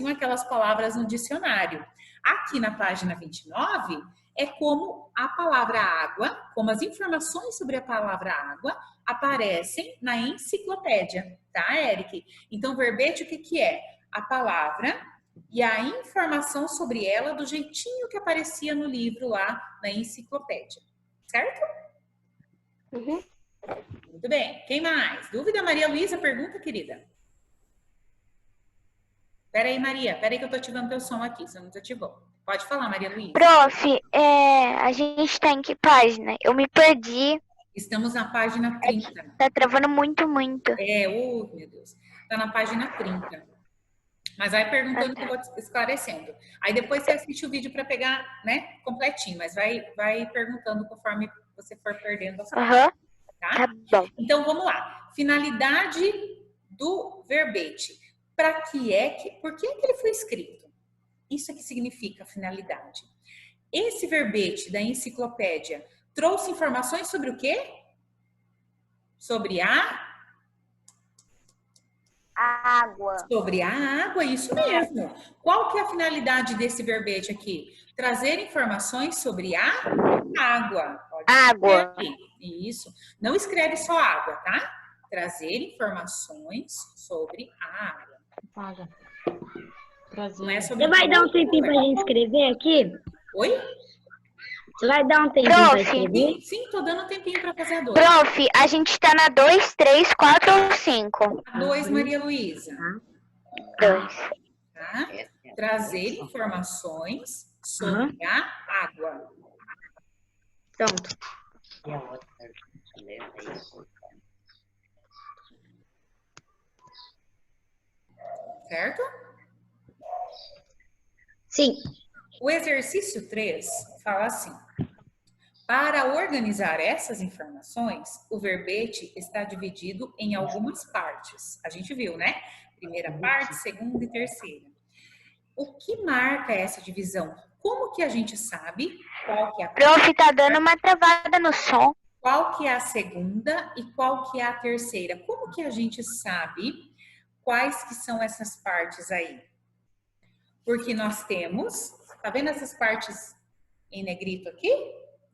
aquelas palavras no dicionário. Aqui na página 29 é como a palavra água, como as informações sobre a palavra água aparecem na enciclopédia, tá, Eric? Então, verbete o que é? A palavra e a informação sobre ela do jeitinho que aparecia no livro lá na enciclopédia, certo? Uhum. Muito bem. Quem mais? Dúvida, Maria Luísa? Pergunta, querida. Espera aí, Maria. Espera aí que eu tô ativando teu som aqui, você não desativou. Pode falar, Maria Luísa. Prof, a gente tá em que página? Eu me perdi. Estamos na página 30. Tá travando muito. Meu Deus. Tá na página 30. Mas vai perguntando que eu vou esclarecendo. Aí depois você assiste o vídeo para pegar, né, completinho, mas vai perguntando conforme você for perdendo as coisas, Aham, tá? tá bom. Então vamos lá. Finalidade do verbete. Por que ele foi escrito? Isso é que significa finalidade. Esse verbete da enciclopédia trouxe informações sobre o quê? Sobre a Água. Sobre a água, isso mesmo. Qual que é a finalidade desse verbete aqui? Trazer informações sobre a água. Pode Água. aqui. Isso. Não escreve só água, tá? Trazer informações sobre a água. Paga. Prazer. Não é sobre Você vai dar um tempinho pra gente escrever aqui? Oi? Você vai dar um tempinho pra Prof. escrever? Sim, tô dando um tempinho para fazer a 2. Prof, a gente tá na 2, 3, 4 ou 5? A 2, Maria Luísa. 2. Tá? Trazer informações sobre a água. Pronto. E a outra? Certo? Sim. O exercício 3 fala assim: para organizar essas informações, o verbete está dividido em algumas partes. A gente viu, né? Primeira parte, segunda e terceira. O que marca essa divisão? Como que a gente sabe qual que é a Prof, tá dando uma travada no som. qual que é a segunda e qual que é a terceira? Como que a gente sabe quais que são essas partes aí? Porque nós temos, tá vendo essas partes em negrito aqui,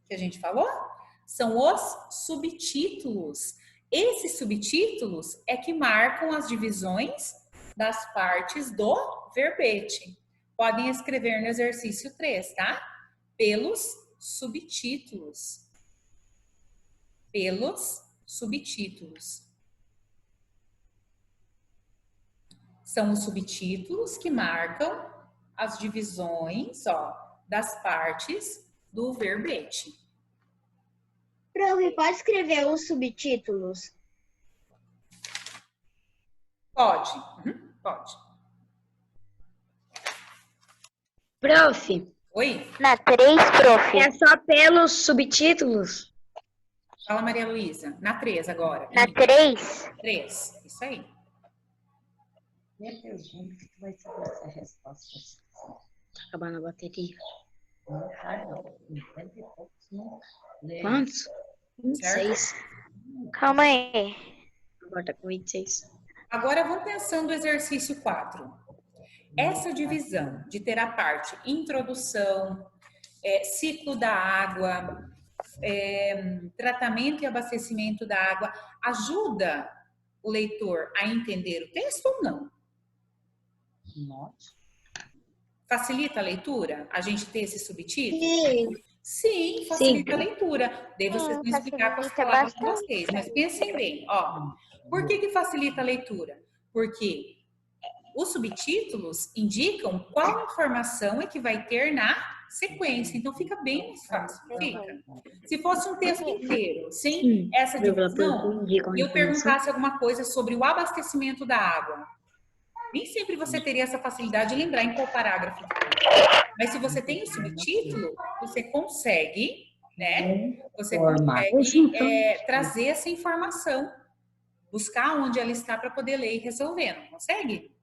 que a gente falou? São os subtítulos. Esses subtítulos é que marcam as divisões das partes do verbete. Podem escrever no exercício 3, tá? Pelos subtítulos. Pelos subtítulos. São os subtítulos que marcam as divisões, ó, das partes do verbete. Prof, pode escrever os subtítulos? Pode. Pode. Prof, Oi? Na 3, prof. é só pelos subtítulos? Fala, Maria Luísa. Na 3 agora. Na 3? 3. Isso aí. Minha pergunta que tu vai saber essa resposta. Tá acabando a bateria. Não tá, não. 50 e poucos, não. Quantos? 26. Calma aí. Agora tá com 26. Agora vamos pensando no exercício 4. Essa divisão de ter a parte introdução, ciclo da água, tratamento e abastecimento da água, ajuda o leitor a entender o texto ou não? Nossa. Facilita a leitura? A gente ter esse subtítulo? Sim. Sim, facilita a leitura. Daí vocês vão explicar para as facilita palavras para bastante. vocês. Mas pensem bem, ó. Por que facilita a leitura? Porque os subtítulos indicam qual informação é que vai ter na sequência. Então fica bem mais fácil, não fica? Se fosse um texto inteiro, sem essa divisão, e eu perguntasse alguma coisa sobre o abastecimento da água, nem sempre você teria essa facilidade de lembrar em qual parágrafo. Mas se você tem o subtítulo, você consegue, né? Você consegue trazer essa informação, buscar onde ela está para poder ler e resolver, não consegue?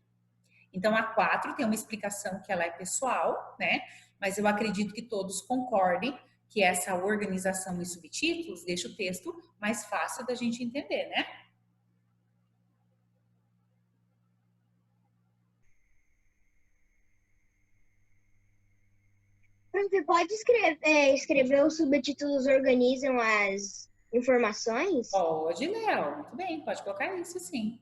Então a 4 tem uma explicação que ela é pessoal, né? Mas eu acredito que todos concordem que essa organização em subtítulos deixa o texto mais fácil da gente entender, né? Prof, pode escrever os subtítulos organizam as informações? Pode, Léo. Muito bem, pode colocar isso sim.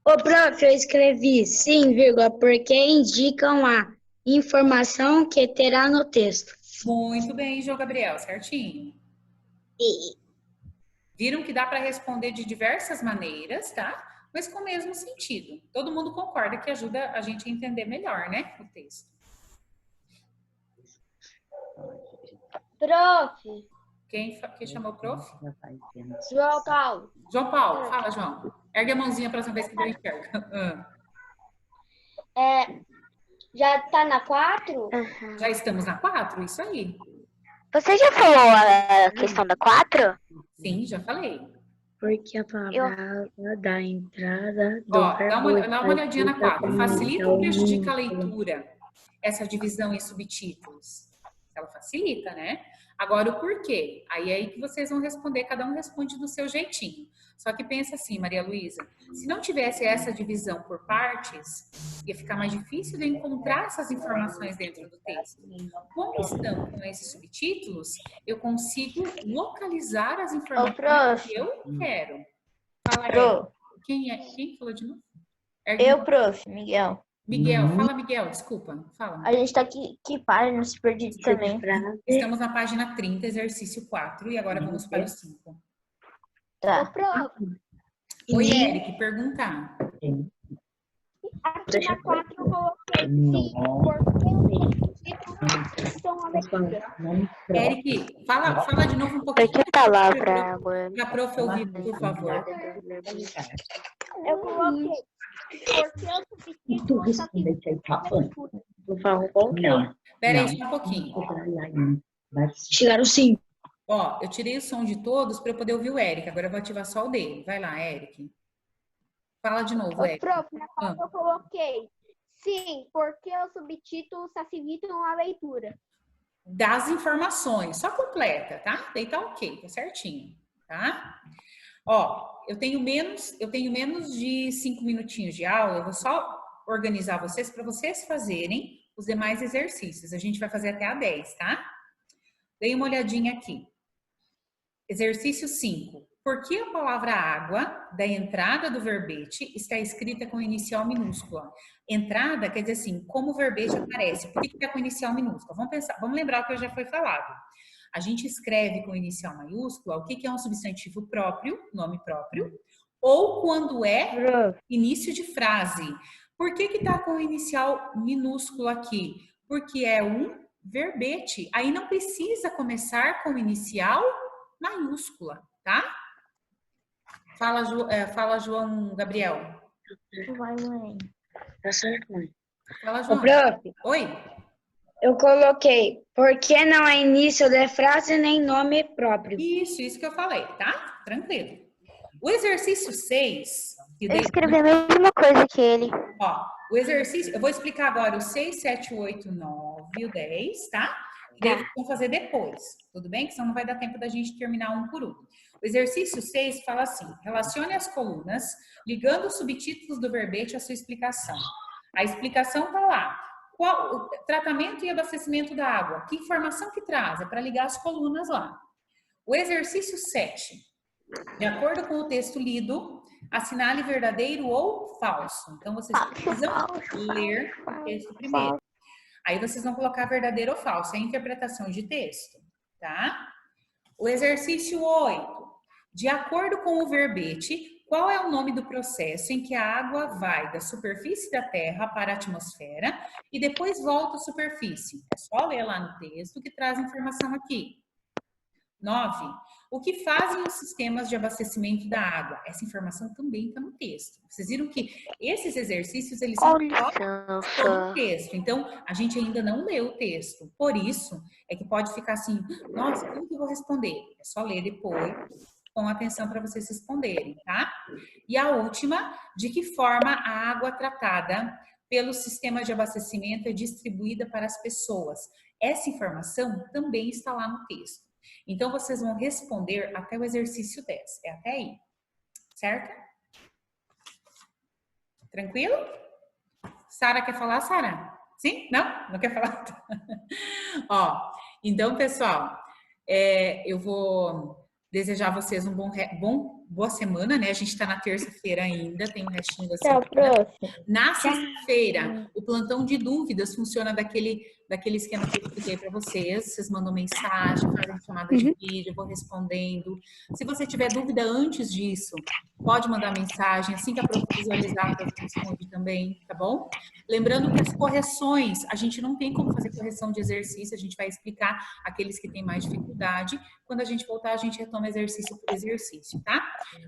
Ô, prof, eu escrevi sim, vírgula, porque indicam a informação que terá no texto. Muito bem, João Gabriel, certinho. Viram que dá para responder de diversas maneiras, tá? Mas com o mesmo sentido. Todo mundo concorda que ajuda a gente a entender melhor, né, o texto. Prof, Quem chamou o prof? João Paulo. João Paulo, fala, João. Ergue a mãozinha a próxima vez que eu enxergo. Já tá na 4? Já estamos na 4? Isso aí. Você já falou a questão da 4? Sim, já falei. Porque a palavra da entrada do Ó, dá uma verbo olhadinha na 4. Facilita ou prejudica a leitura? leitura? Essa divisão em subtítulos? Ela facilita, né? Agora, o porquê? Aí é aí que vocês vão responder, cada um responde do seu jeitinho. Só que pensa assim, Maria Luísa, se não tivesse essa divisão por partes, ia ficar mais difícil de encontrar essas informações dentro do texto. Como estão com esses subtítulos, eu consigo localizar as informações que eu quero. Fala aí. Quem falou de novo? Eu, prof, Miguel. Miguel, fala Miguel, desculpa, fala. A gente tá aqui, que página se perdido também. Estamos na página 30, exercício 4, e agora vamos para o 5. Tá. Oi, Eric, perguntar. Aqui na 4 eu coloquei sim, porque são a leitura. Eric, fala de novo um pouquinho. Por que palavra água? Para a prof ouvir, por favor. Eu coloquei porque eu substituo essa Não. Espera aí, só um pouquinho. Chegaram 5. Ó, eu tirei o som de todos para eu poder ouvir o Eric. Agora eu vou ativar só o dele. Vai lá, Eric. Fala de novo, Eric. Prof, na 4 eu coloquei sim, porque os subtítulos facilitam a leitura. Das informações, só completa, tá? Daí tá ok, tá certinho, tá? Ó, eu tenho menos de 5 minutinhos de aula, eu vou só organizar vocês para vocês fazerem os demais exercícios. A gente vai fazer até a 10, tá? Dei uma olhadinha aqui. Exercício 5. Por que a palavra água, da entrada do verbete, está escrita com inicial minúscula? Entrada quer dizer assim, como o verbete aparece. Por que está com inicial minúscula? Vamos lembrar o que já foi falado. A gente escreve com inicial maiúscula o que é um substantivo próprio, nome próprio, ou quando é início de frase. Por que está com inicial minúsculo aqui? Porque é um verbete. Aí não precisa começar com inicial maiúscula, tá? Fala, João Gabriel. Vai, mãe. Tá certo, mãe. Fala, Ô, João. prof, Oi. eu coloquei, porque não é início de frase nem nome próprio. Isso que eu falei, tá? Tranquilo. O exercício 6... Eu escrevi a mesma coisa que ele. Ó, o exercício... Eu vou explicar agora o 6, 7, 8, 9 e o 10, tá? E daí vamos fazer depois, tudo bem? Que senão não vai dar tempo da gente terminar um por um. O exercício 6 fala assim, relacione as colunas, ligando os subtítulos do verbete à sua explicação. A explicação está lá. Qual o tratamento e abastecimento da água? Que informação que traz? É para ligar as colunas lá. O exercício 7. De acordo com o texto lido, assinale verdadeiro ou falso. Então, vocês precisam ler o texto primeiro. Aí vocês vão colocar verdadeiro ou falso. É a interpretação de texto, tá? O exercício 8. De acordo com o verbete, qual é o nome do processo em que a água vai da superfície da Terra para a atmosfera e depois volta à superfície? É só ler lá no texto que traz informação aqui. 9. O que fazem os sistemas de abastecimento da água? Essa informação também está no texto. Vocês viram que esses exercícios, eles são no texto. Então, a gente ainda não leu o texto. Por isso, é que pode ficar assim, nossa, como que eu vou responder? É só ler depois, com atenção para vocês responderem, tá? E a última, de que forma a água tratada pelo sistema de abastecimento é distribuída para as pessoas? Essa informação também está lá no texto. Então, vocês vão responder até o exercício 10. É até aí. Certo? Tranquilo? Sara quer falar, Sara? Sim? Não? Não quer falar? Ó, então, pessoal, eu vou desejar a vocês um boa semana, né? A gente tá na terça-feira ainda, tem um restinho da semana. Na sexta-feira, o plantão de dúvidas funciona daquele esquema que eu expliquei para vocês. Vocês mandam mensagem, fazem chamada de vídeo, eu vou respondendo. Se você tiver dúvida antes disso, pode mandar mensagem. Assim que a prof visualizar, a prof responde também, tá bom? Lembrando que as correções, a gente não tem como fazer correção de exercício, a gente vai explicar aqueles que têm mais dificuldade. Quando a gente voltar, a gente retoma exercício por exercício, tá?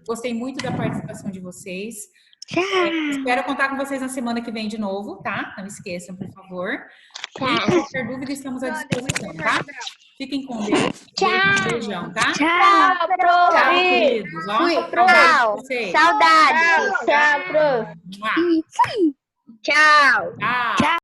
Gostei muito da participação de vocês. Espero contar com vocês na semana que vem de novo, tá? Não esqueçam, por favor. E qualquer dúvida, estamos à disposição, tá? Fiquem com Deus. Tchau. Beijão, tá? Tchau, prof. Tchau, queridos. Ó, Fui, saudades de vocês. Saudades. Tchau, prof. Mua. Tchau. Tchau.